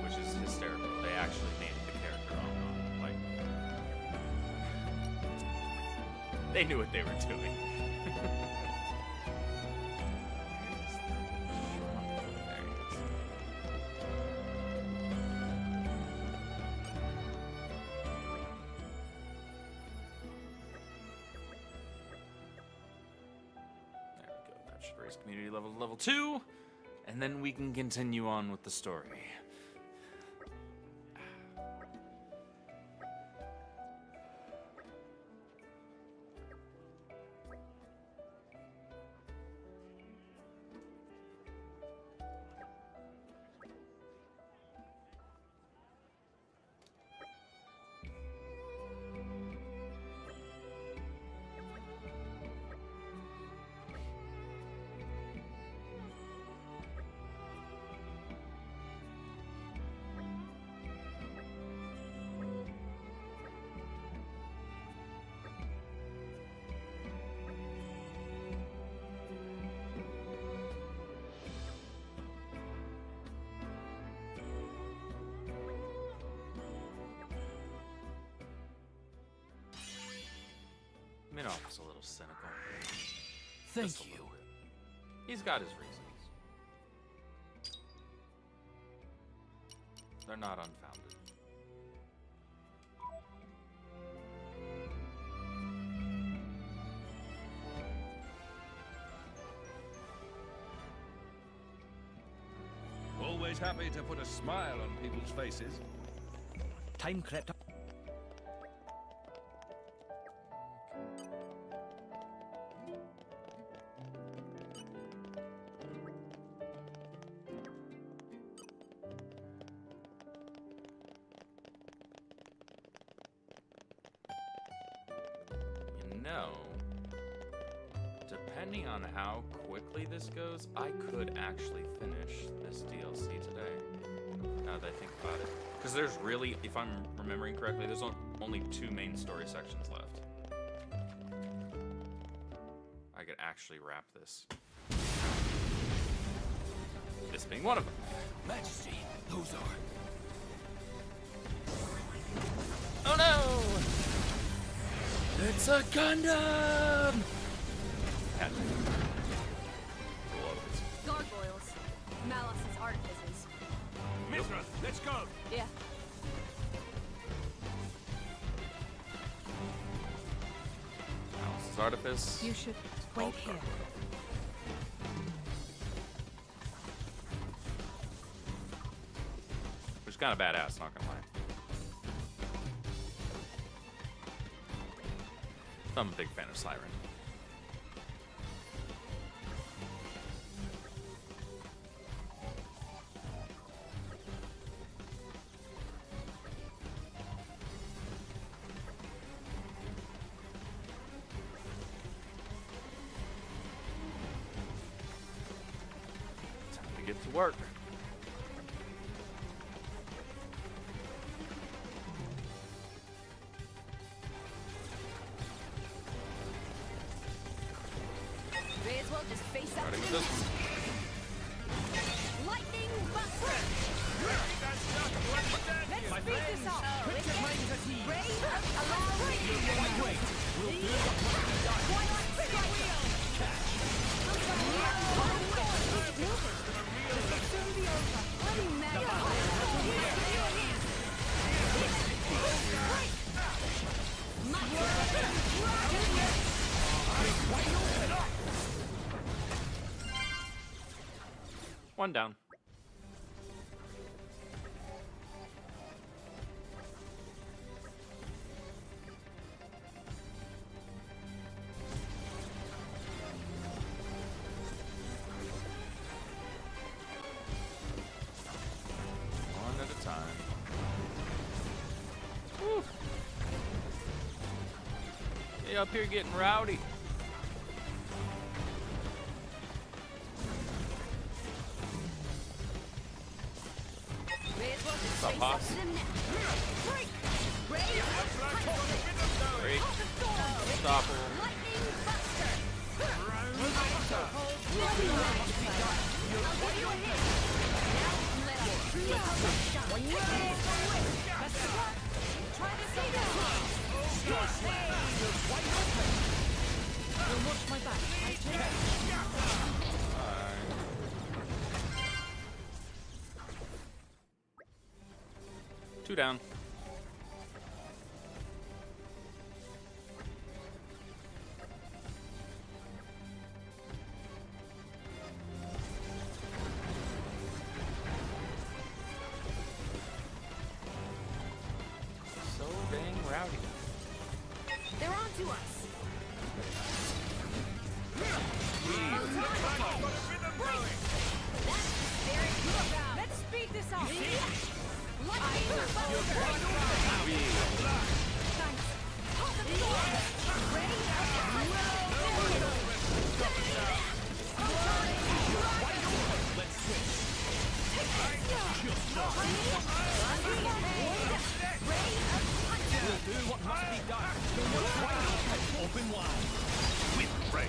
Which is hysterical. They actually made the character on like they knew what they were doing. There he is. There we go. That should raise community level to level 2. And then we can continue on with the story. Minoff's a little cynical. Thank you. He's got his reasons. They're not unfounded. Always happy to put a smile on people's faces. Time crept up. You know, depending on how quickly this goes, I could actually finish this DLC today. Now that I think about it. Because there's really, if I'm remembering correctly, there's only 2 main story sections left. I could actually wrap this. This being one of them. Majesty, those are... Oh no! It's a Gundam! Gargoyles. Malice's artifices. Mithra, let's go. Yeah. Malice's artifice. You should wait here. Which is kind of badass, not gonna lie. I'm a big fan of Siren. Time to get to work. May as well just face up to Starting with the this one. lightning bust. Let's My speed this up. Put your minds at ease. Rain, allow me. Wait, we'll do what must be done. Why not strike wheel? Catch. This will soon be over. Let me One down. One at a time. Woo. Hey, up here getting rowdy. What's up, Hoss? Break! Stop him. Watch my back. Two down. So dang rowdy. They're on to us. Let's speed this up. Open wide. With break.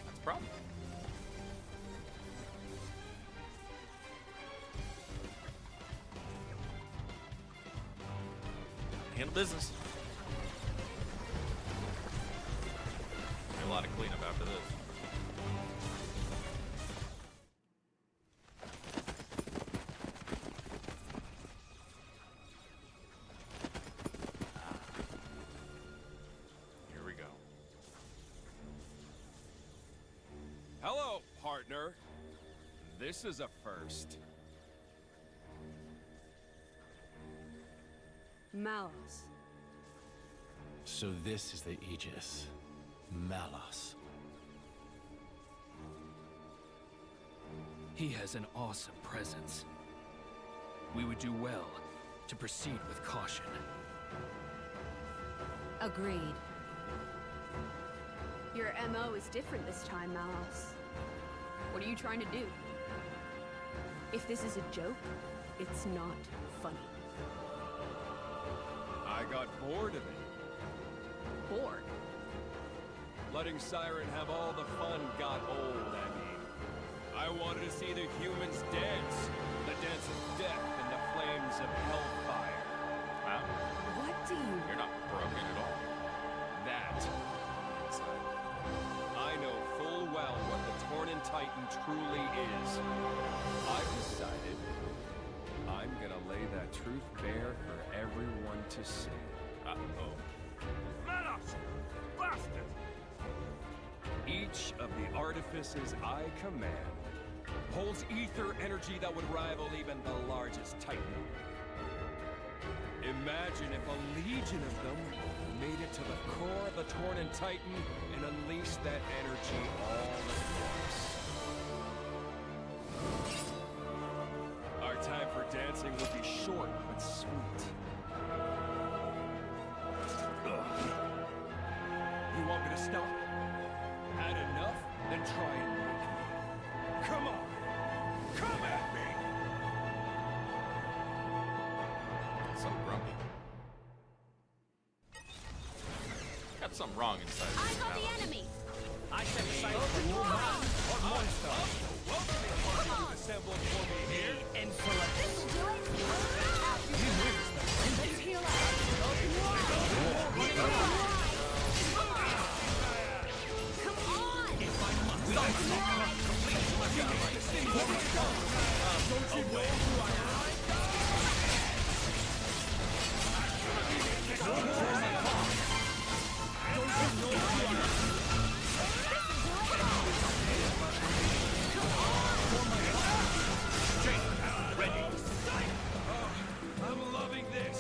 That's a problem. Handle business. A lot of cleanup after this. Here we go. Hello, partner. This is a first. Malos. So this is the Aegis. Malos. He has an awesome presence. We would do well to proceed with caution. Agreed. Your MO is different this time, Malos. What are you trying to do? If this is a joke, it's not funny. I got bored of it. Bored? Letting Siren have all the fun got old, I mean. I wanted to see the humans dance. The dance of death and the flames of hellfire. Wow. What do you... You're not broken at all. That. I know full well what the Tornin Titan truly is. I've decided I'm gonna lay that truth bare for everyone to see. Uh-oh. Manos! Bastard! Each of the artifices I command holds ether energy that would rival even the largest Titan. Imagine if a legion of them made it to the core of the Tornin Titan and unleashed that energy all at once. Our time for dancing would be short but sweet. Ugh. You want me to stop? Had enough? Then try and make me. Come on! Come at me! So grumpy. Got something wrong inside I this got the palace. enemy! I set the sights for you, man or monster. Welcoming party you've assembled for me here. Insolent. This'll do it! Let's heal up. Come on! If I must, I will complete my job. Don't you know who I am? Don't you know who I am? Ready. Oh, I'm loving this.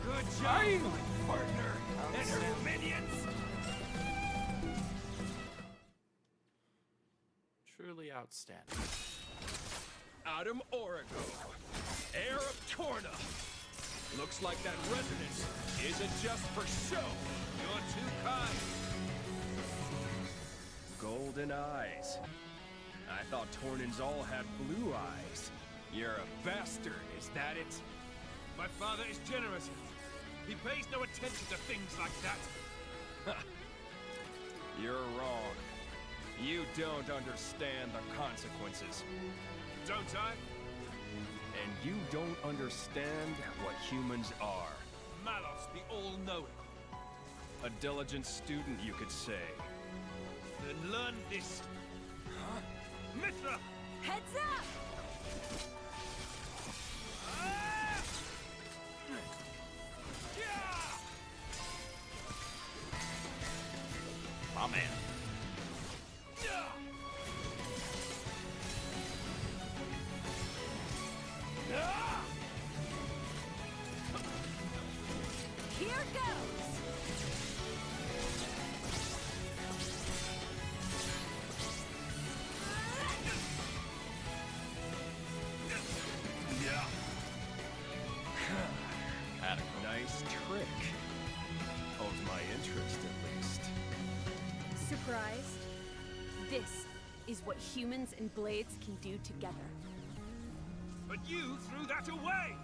Good job, my partner and her minions. Truly outstanding. Adam Origo, heir of Torna. Looks like that resonance isn't just for show. You're too kind. Golden eyes. I thought Tornans all had blue eyes. You're a bastard, is that it? My father is generous. He pays no attention to things like that. You're wrong. You don't understand the consequences. Don't I? And you don't understand what humans are. Malos, the all-knowing. A diligent student, you could say. Then learn this. Huh? Mithra! Heads up! Ah! Yeah! My man. Yeah! Ah! Here goes! Yeah. Nice trick. Holds my interest, at least. Surprised? This is what humans and blades can do together. But you threw that away!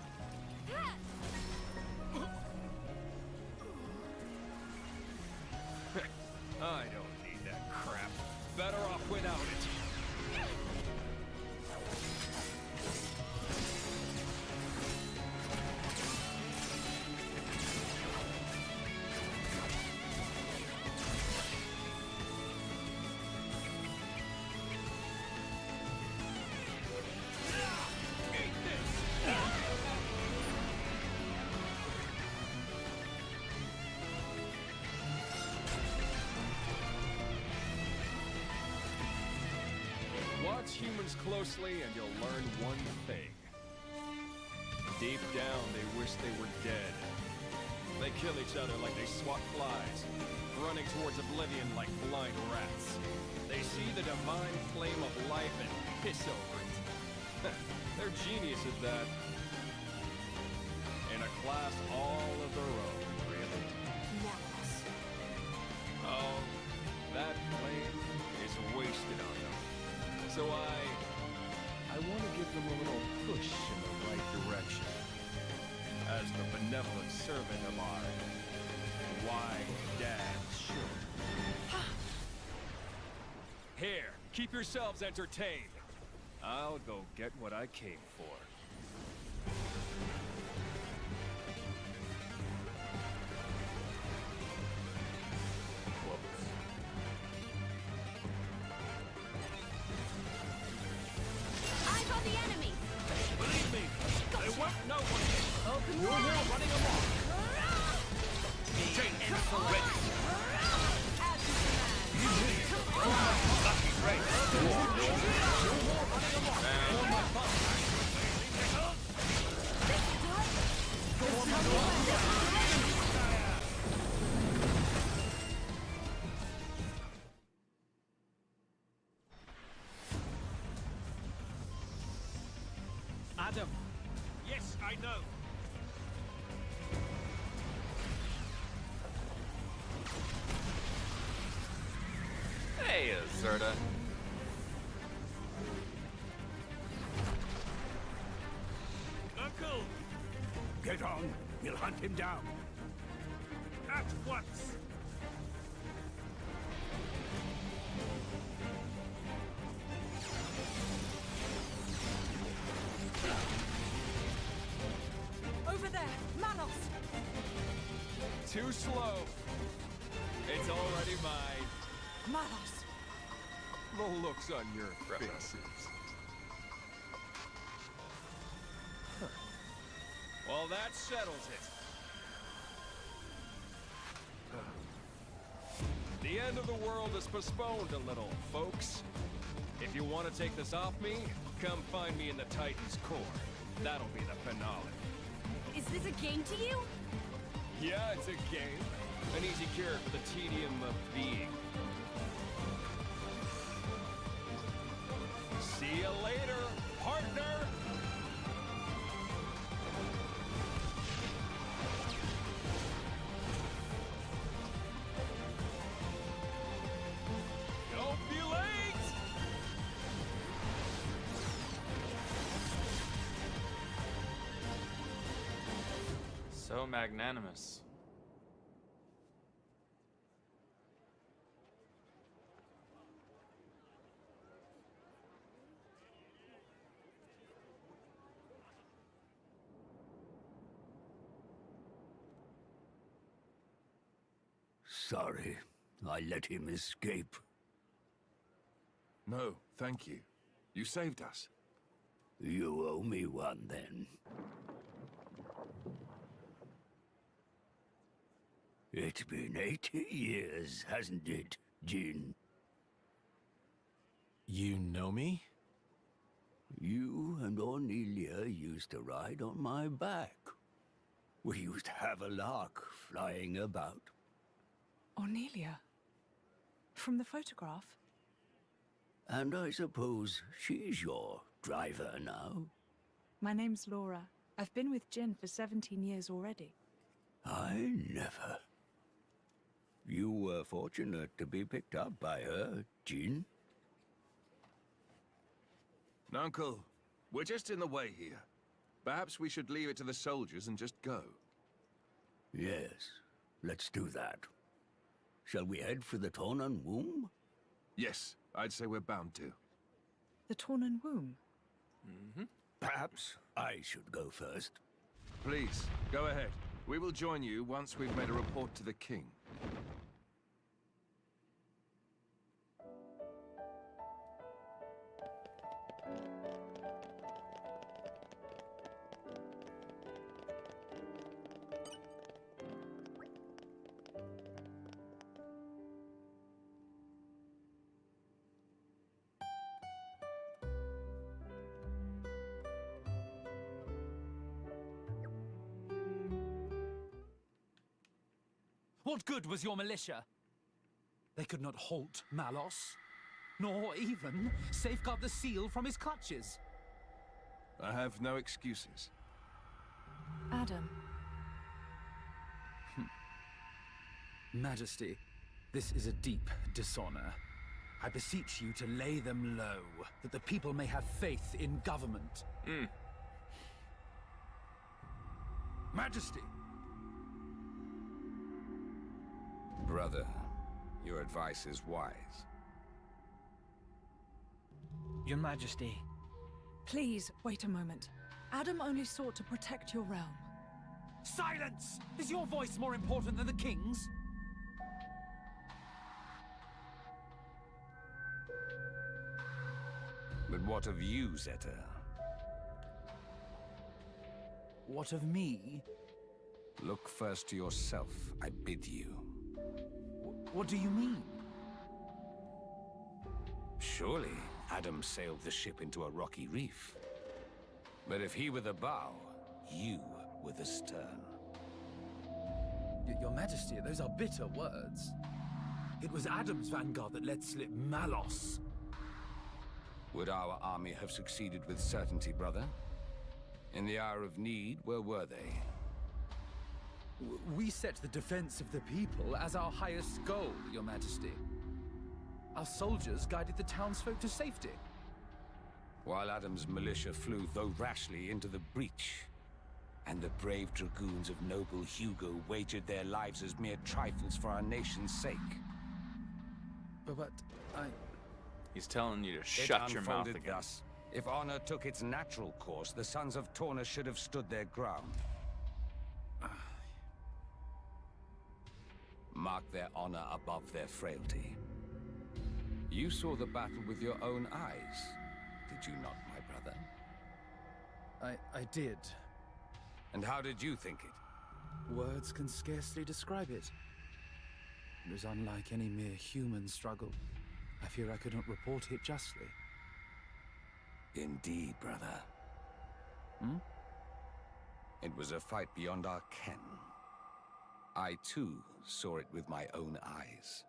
I don't need that crap. Better off without it. Watch humans closely and you'll learn one thing. Deep down, they wish they were dead. They kill each other like they swat flies, running towards oblivion like blind rats. They see the divine flame of life and piss over it. They're genius at that. In a class all of their own, really. Malos. Oh, that flame is wasted on them. So I want to give them a little push in the right direction. As the benevolent servant of our wise dad should. Here, keep yourselves entertained. I'll go get what I came for. Eyes on the enemy! Believe me, they won't know what it is. Open You're wide! now running amok. Take ready. Lucky break! Adam, Yes, I know. Hey, Azerta. Uncle! get on. We'll hunt him down. At once! Over there! Manos! Too slow. It's already mine. Manos! The looks on your faces. Well, that settles it. The end of the world is postponed a little, folks. If you want to take this off me, come find me in the Titan's core. That'll be the finale. Is this a game to you? Yeah, it's a game. An easy cure for the tedium of being. See you later, partner! Don't be late! So magnanimous. Sorry, I let him escape. No, thank you. You saved us. You owe me one, then. It's been 80 years, hasn't it, Jin? You know me? You and Ornelia used to ride on my back. We used to have a lark flying about. Ornelia? From the photograph? And I suppose she's your driver now? My name's Laura. I've been with Jin for 17 years already. I never. You were fortunate to be picked up by her, Jin. Uncle, we're just in the way here. Perhaps we should leave it to the soldiers and just go. Yes, let's do that. Shall we head for the Tornan Womb? Yes, I'd say we're bound to. The Tornan Womb? Mm-hmm. Perhaps I should go first. Please, go ahead. We will join you once we've made a report to the king. What good was your militia? They could not halt Malos, nor even safeguard the seal from his clutches. I have no excuses. Adam. Majesty, this is a deep dishonor. I beseech you to lay them low, that the people may have faith in government. Majesty! Brother, your advice is wise. Your Majesty. Please, wait a moment. Adam only sought to protect your realm. Silence! Is your voice more important than the king's? But what of you, Zeta? What of me? Look first to yourself, I bid you. What do you mean? Surely Adam sailed the ship into a rocky reef. But if he were the bow, you were the stern. Your Majesty, those are bitter words. It was Adam's vanguard that let slip Malos. Would our army have succeeded with certainty, brother? In the hour of need, where were they? We set the defense of the people as our highest goal, Your Majesty. Our soldiers guided the townsfolk to safety. While Adam's militia flew, though rashly, into the breach, and the brave dragoons of noble Hugo wagered their lives as mere trifles for our nation's sake. But He's telling you to shut your mouth again. Thus. If honor took its natural course, the sons of Torna should have stood their ground. Mark their honor above their frailty. You saw the battle with your own eyes, did you not, my brother? I did. And how did you think it? Words can scarcely describe it. It was unlike any mere human struggle. I fear I couldn't report it justly. Indeed, brother. It was a fight beyond our ken. I, too, saw it with my own eyes.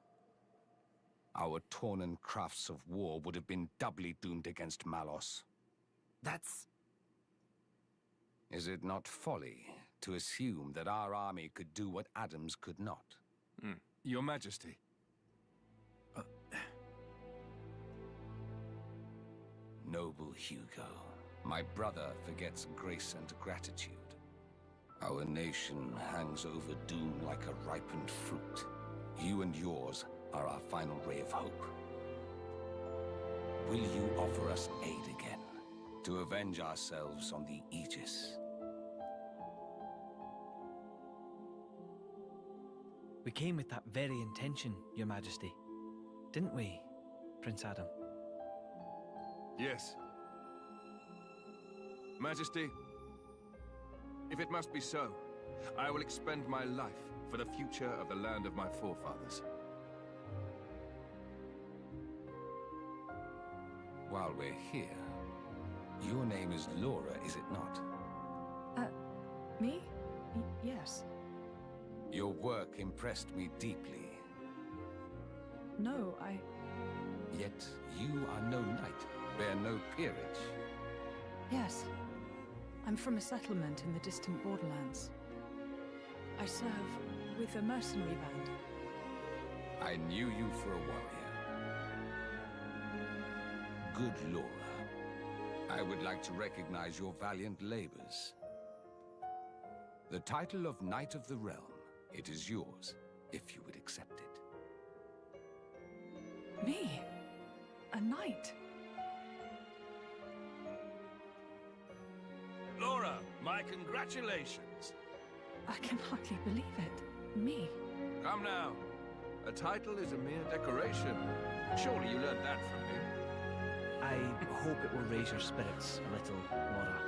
Our Tornan crafts of war would have been doubly doomed against Malos. That's... Is it not folly to assume that our army could do what Adam's could not? Your Majesty. Noble Hugo, my brother forgets grace and gratitude. Our nation hangs over doom like a ripened fruit. You and yours are our final ray of hope. Will you offer us aid again, to avenge ourselves on the Aegis? We came with that very intention, Your Majesty. Didn't we, Prince Adam? Yes. Majesty, if it must be so, I will expend my life for the future of the land of my forefathers. While we're here, your name is Laura, is it not? Me? Yes. Your work impressed me deeply. No, Yet you are no knight, bear no peerage. Yes. I'm from a settlement in the distant borderlands. I serve with a mercenary band. I knew you for a warrior. Good Laura. I would like to recognize your valiant labors. The title of Knight of the Realm, it is yours, if you would accept it. Me? A knight? Laura, my congratulations. I can hardly believe it. Me? Come now. A title is a mere decoration. Surely you learned that from me. I hope it will raise your spirits a little, Laura.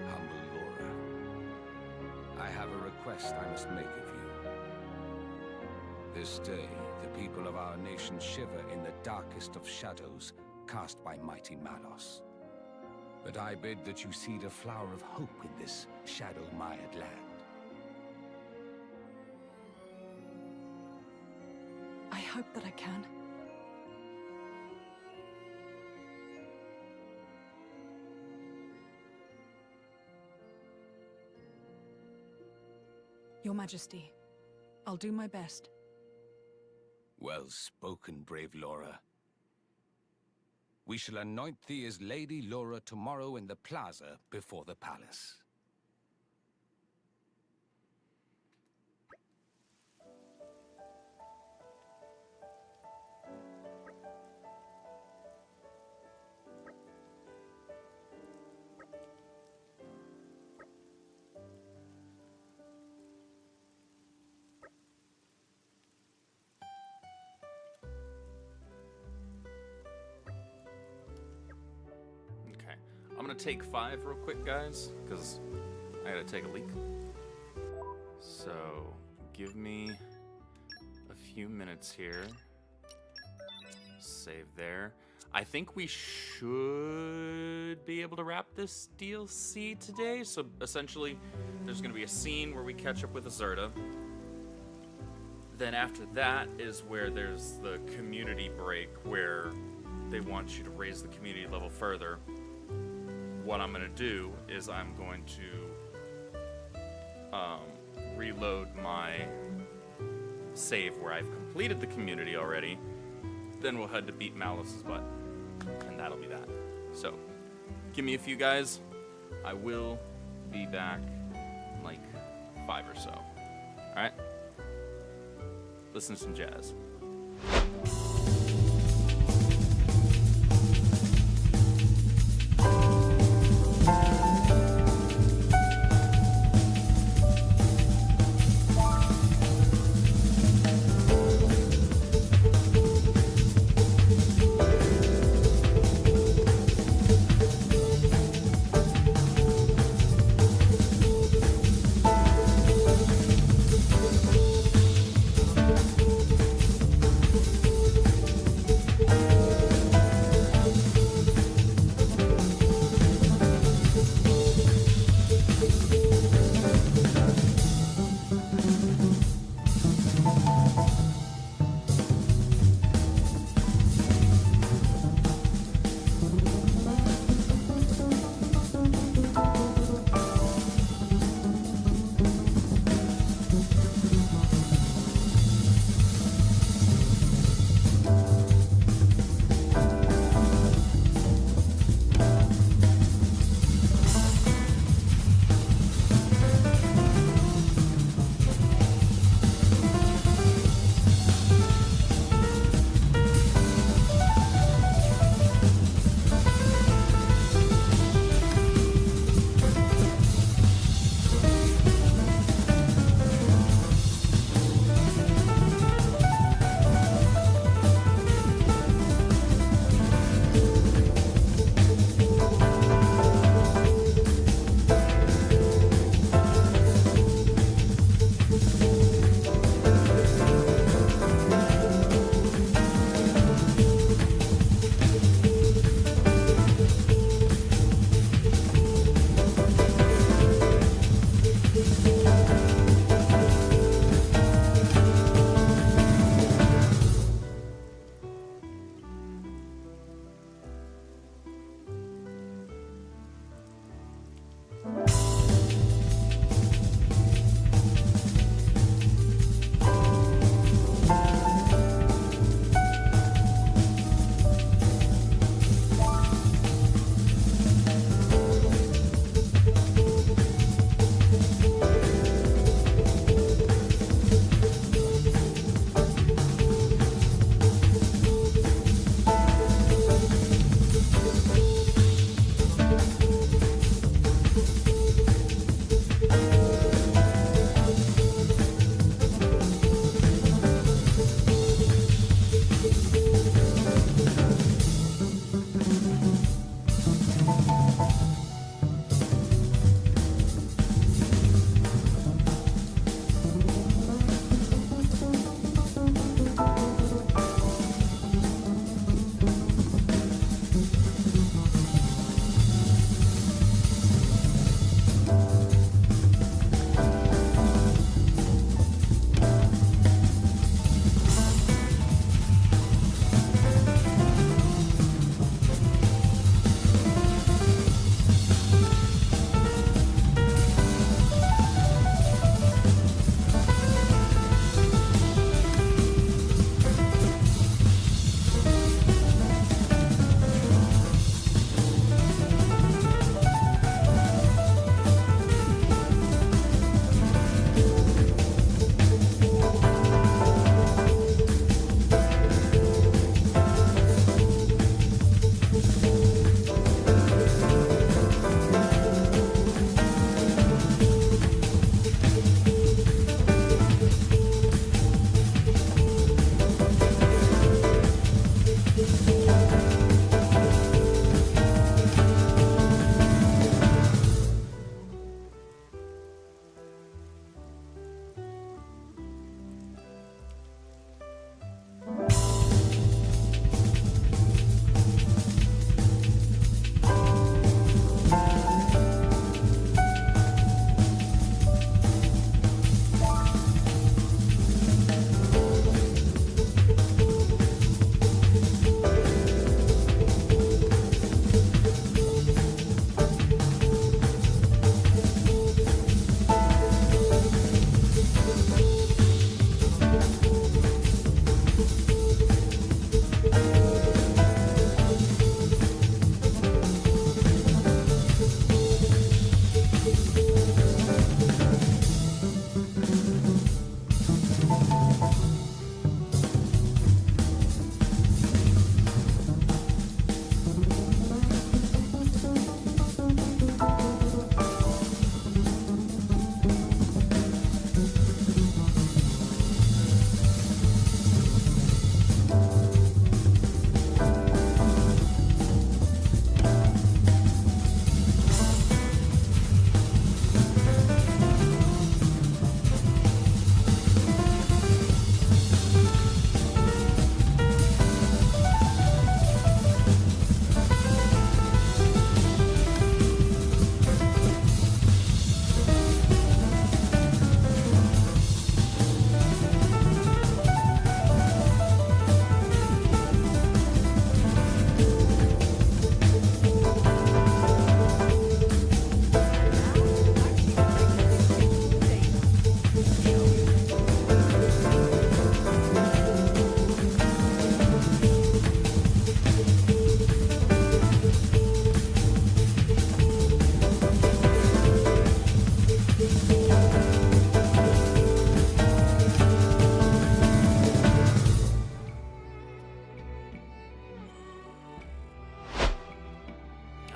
Humble Laura, I have a request I must make of you. This day, the people of our nation shiver in the darkest of shadows cast by mighty Malos. But I bid that you seed a flower of hope in this shadow-mired land. I hope that I can. Your Majesty, I'll do my best. Well spoken, brave Laura. We shall anoint thee as Lady Laura tomorrow in the plaza before the palace. I'm gonna take 5 real quick, guys, because I gotta take a leak. So, give me a few minutes here. Save there. I think we should be able to wrap this DLC today. So, essentially, there's gonna be a scene where we catch up with Azerta. Then after that is where there's the community break, where they want you to raise the community level further. What I'm going to do is I'm going to reload my save where I've completed the community already. Then we'll head to beat Malos's butt. And that'll be that. So, give me a few, guys. I will be back in like 5 or so. Alright? Listen to some jazz.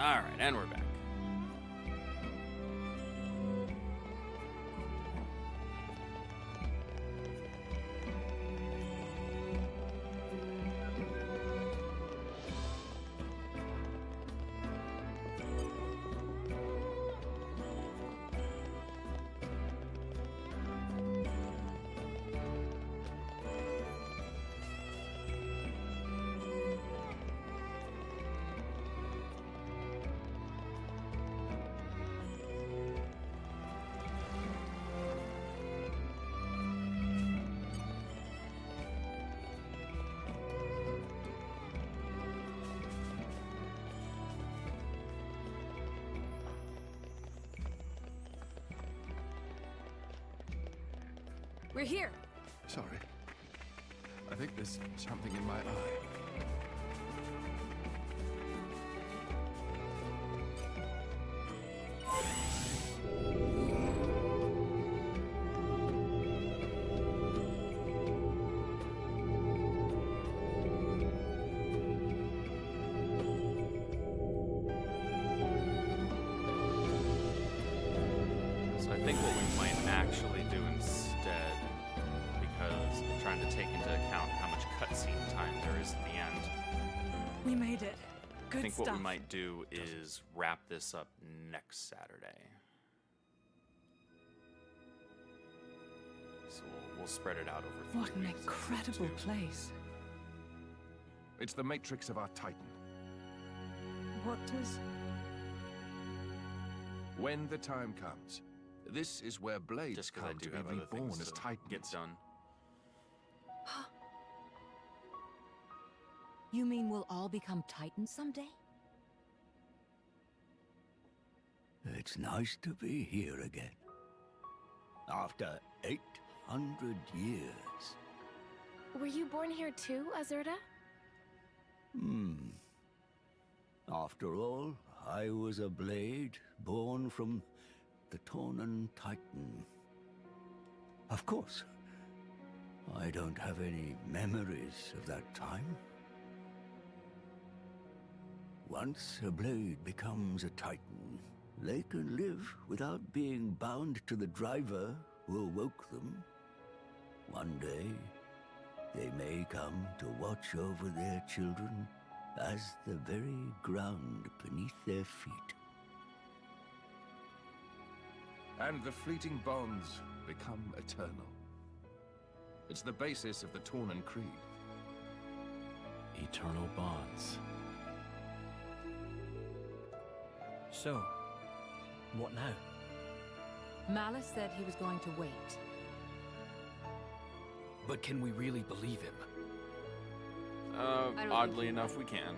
All right, and we're back. We're here. Sorry. I think there's something in my eye. So I think what we might actually do instead, because I'm trying to take into account how much cutscene time there is at the end, We made it. Good I think stuff. what we might do is wrap this up next Saturday. So we'll spread it out over 3 What an weeks. incredible place. It's the matrix of our Titan. What does... When the time comes, this is where blades Just because I come do to be have other reborn things as to Titans. get done. You mean we'll all become Titans someday? It's nice to be here again. After 800 years. Were you born here too, Azurda? After all, I was a blade born from the Tornan Titan. Of course, I don't have any memories of that time. Once a blade becomes a Titan, they can live without being bound to the driver who awoke them. One day, they may come to watch over their children as the very ground beneath their feet. And the fleeting bonds become eternal. It's the basis of the Tornan Creed. Eternal bonds. So, what now? Malice said he was going to wait. But can we really believe him? don't think Oddly he enough, we can.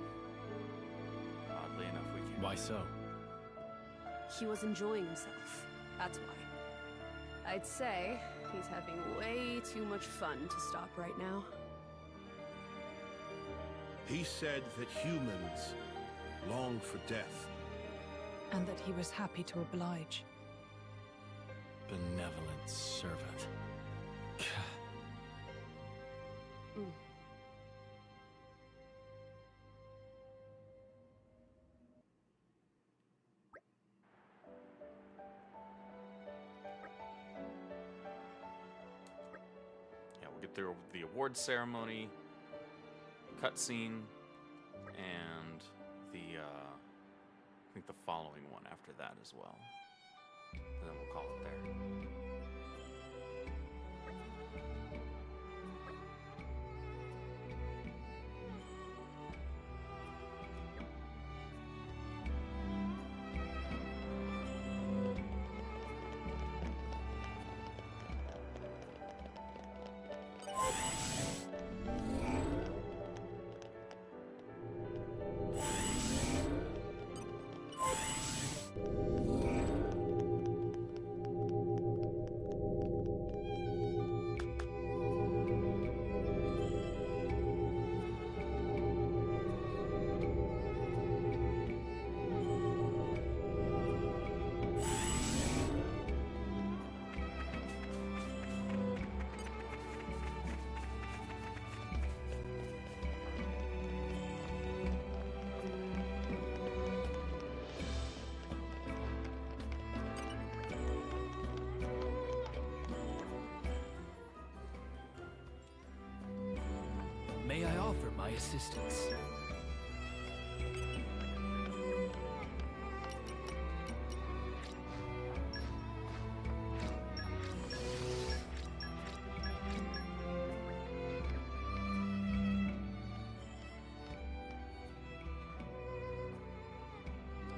Oddly enough, we can. Why so? He was enjoying himself. That's why. I'd say he's having way too much fun to stop right now. He said that humans long for death. And that he was happy to oblige. Benevolent servant. Yeah, we'll get through the award ceremony, cutscene, and the I think the following one after that as well. And then we'll call it there. my assistance.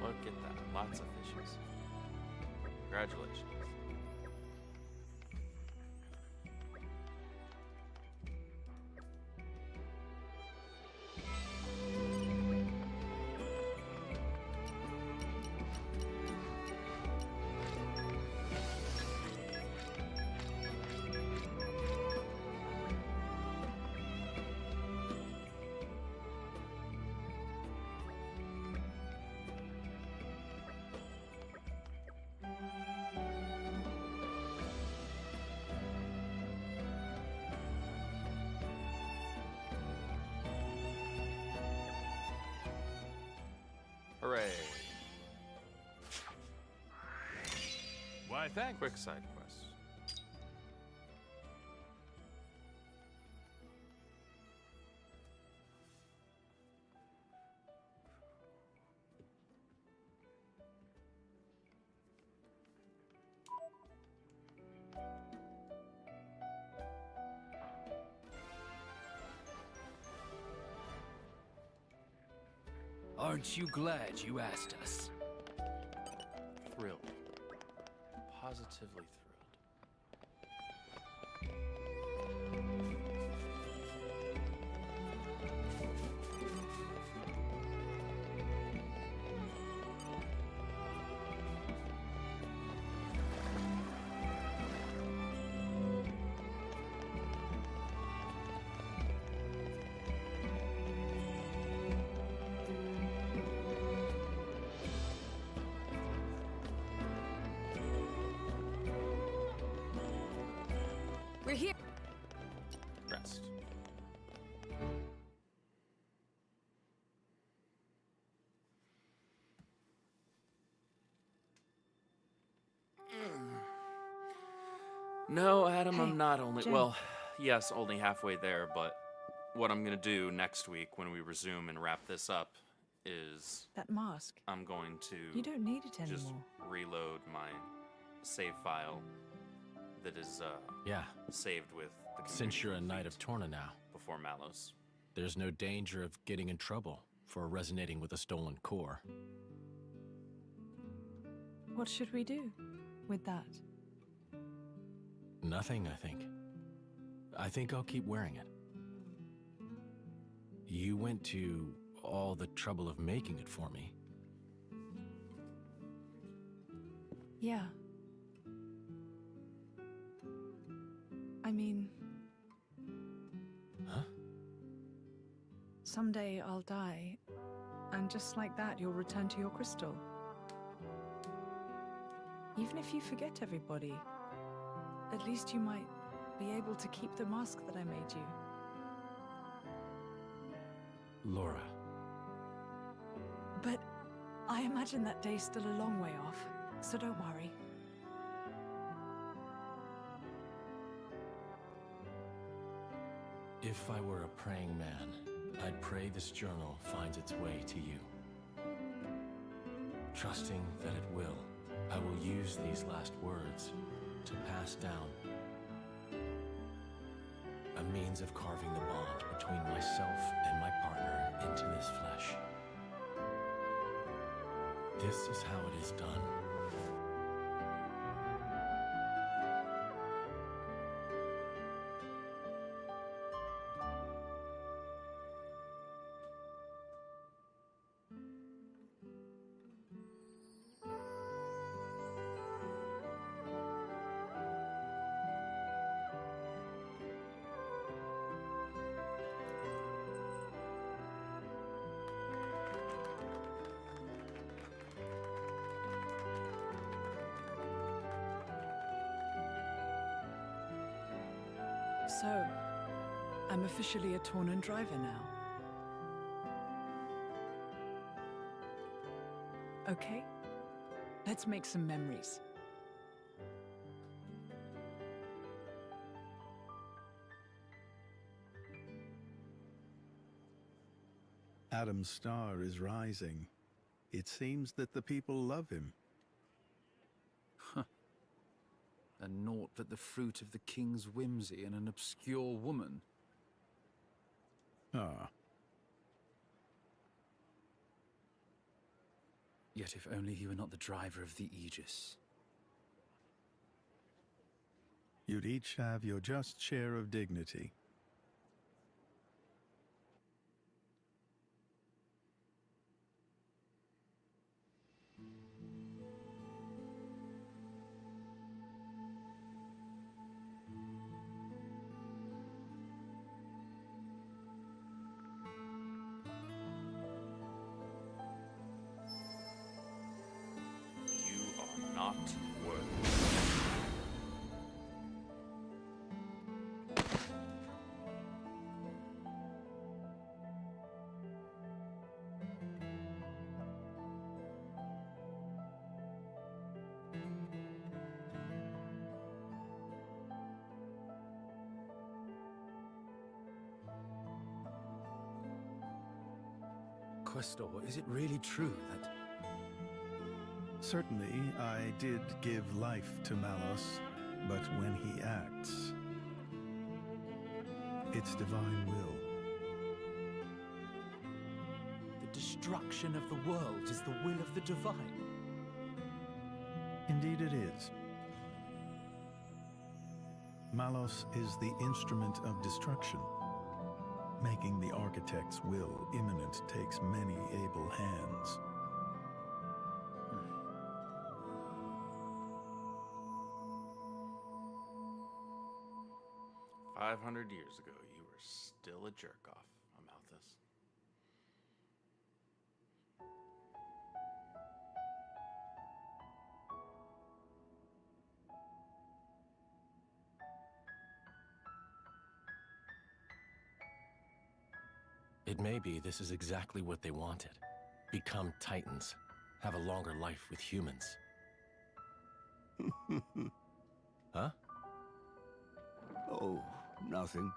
Look at that. Lots of fishes. Congratulations. Hooray. Why, thanks. Quick side quest. Aren't you glad you asked us? Thrilled. Positively thrilled. We're here. Rest. No, Adam, Hey, I'm not only. Jen. Well, yes, only halfway there, but what I'm gonna do next week when we resume and wrap this up is That mask. I'm going to You don't need it just anymore. reload my save file that is Yeah. saved with the Since you're a community Knight of Torna now, before Malos. there's no danger of getting in trouble for resonating with a stolen core. What should we do with that? Nothing, I think. I think I'll keep wearing it. You went to all the trouble of making it for me. Yeah. I mean... Huh? Someday I'll die, and just like that you'll return to your crystal. Even if you forget everybody, at least you might be able to keep the mask that I made you. Laura. But I imagine that day's still a long way off, so don't worry. If I were a praying man, I'd pray this journal finds its way to you. Trusting that it will, I will use these last words to pass down a means of carving the bond between myself and my partner into this flesh. This is how it is done. So, I'm officially a Tornan driver now. Okay, let's make some memories. Adam's star is rising. It seems that the people love him. And naught but the fruit of the king's whimsy and an obscure woman. Ah. Yet if only he were not the driver of the Aegis. You'd each have your just share of dignity. You are not worthy. Questor, is it really true that... Certainly, I did give life to Malos, but when he acts, it's divine will. The destruction of the world is the will of the divine? Indeed it is. Malos is the instrument of destruction. Making the architect's will imminent takes many able hands. 500 years ago, you were still a jerk-off, Amalthus. It may be this is exactly what they wanted. Become Titans. Have a longer life with humans. Huh? Oh, nothing.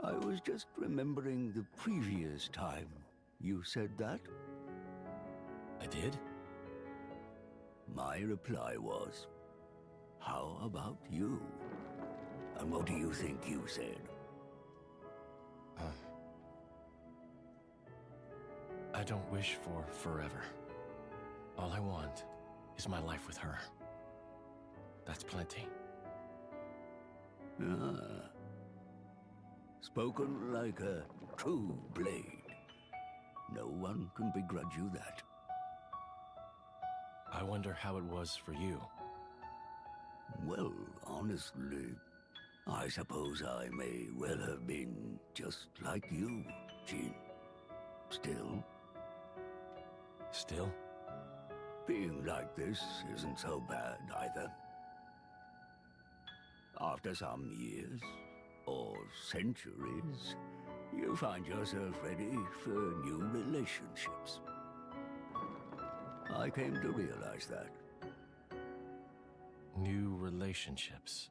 I was just remembering the previous time you said that. I did? My reply was, how about you? And what do you think you said? I don't wish for forever. All I want is my life with her. That's plenty. Ah. Spoken like a true blade. No one can begrudge you that. I wonder how it was for you. Well, honestly, I suppose I may well have been just like you, Jean. Still? Still? Being like this isn't so bad either. After some years, or centuries, you find yourself ready for new relationships. I came to realize that. New relationships.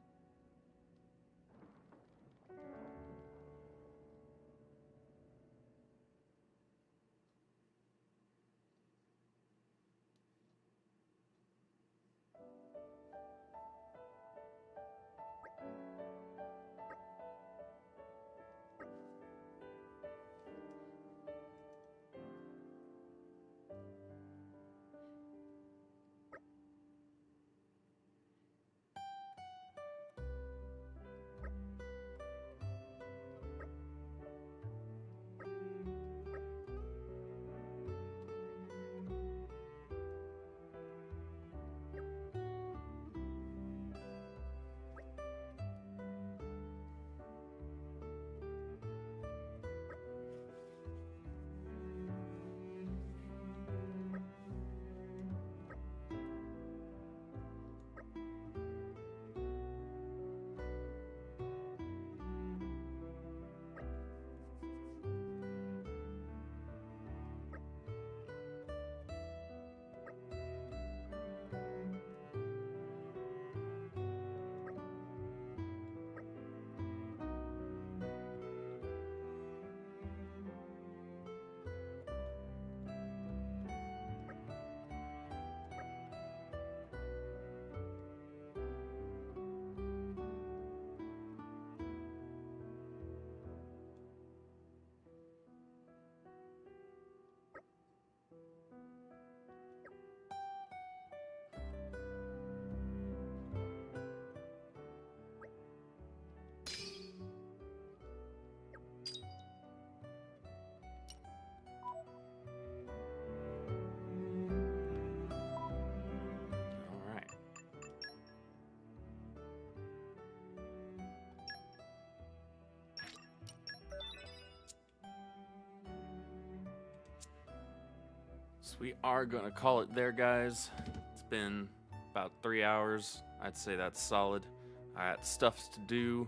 So we are gonna call it there, guys. It's been about 3 hours. I'd say that's solid. I got stuff to do.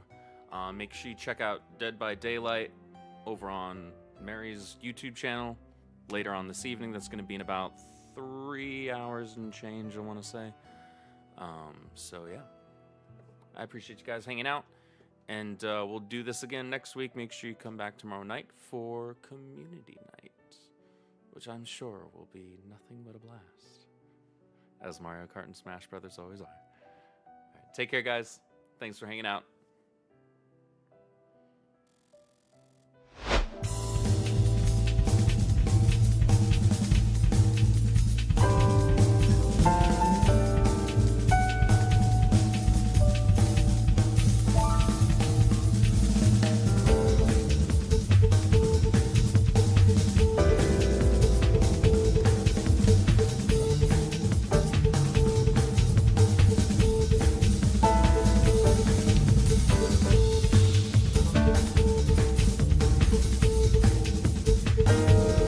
Make sure you check out Dead by Daylight over on Mary's YouTube channel later on this evening. That's gonna be in about 3 hours and change, I want to say. So yeah, I appreciate you guys hanging out, and we'll do this again next week. Make sure you come back tomorrow night for community night, which I'm sure will be nothing but a blast, as Mario Kart and Smash Brothers always are. All right, take care, guys. Thanks for hanging out.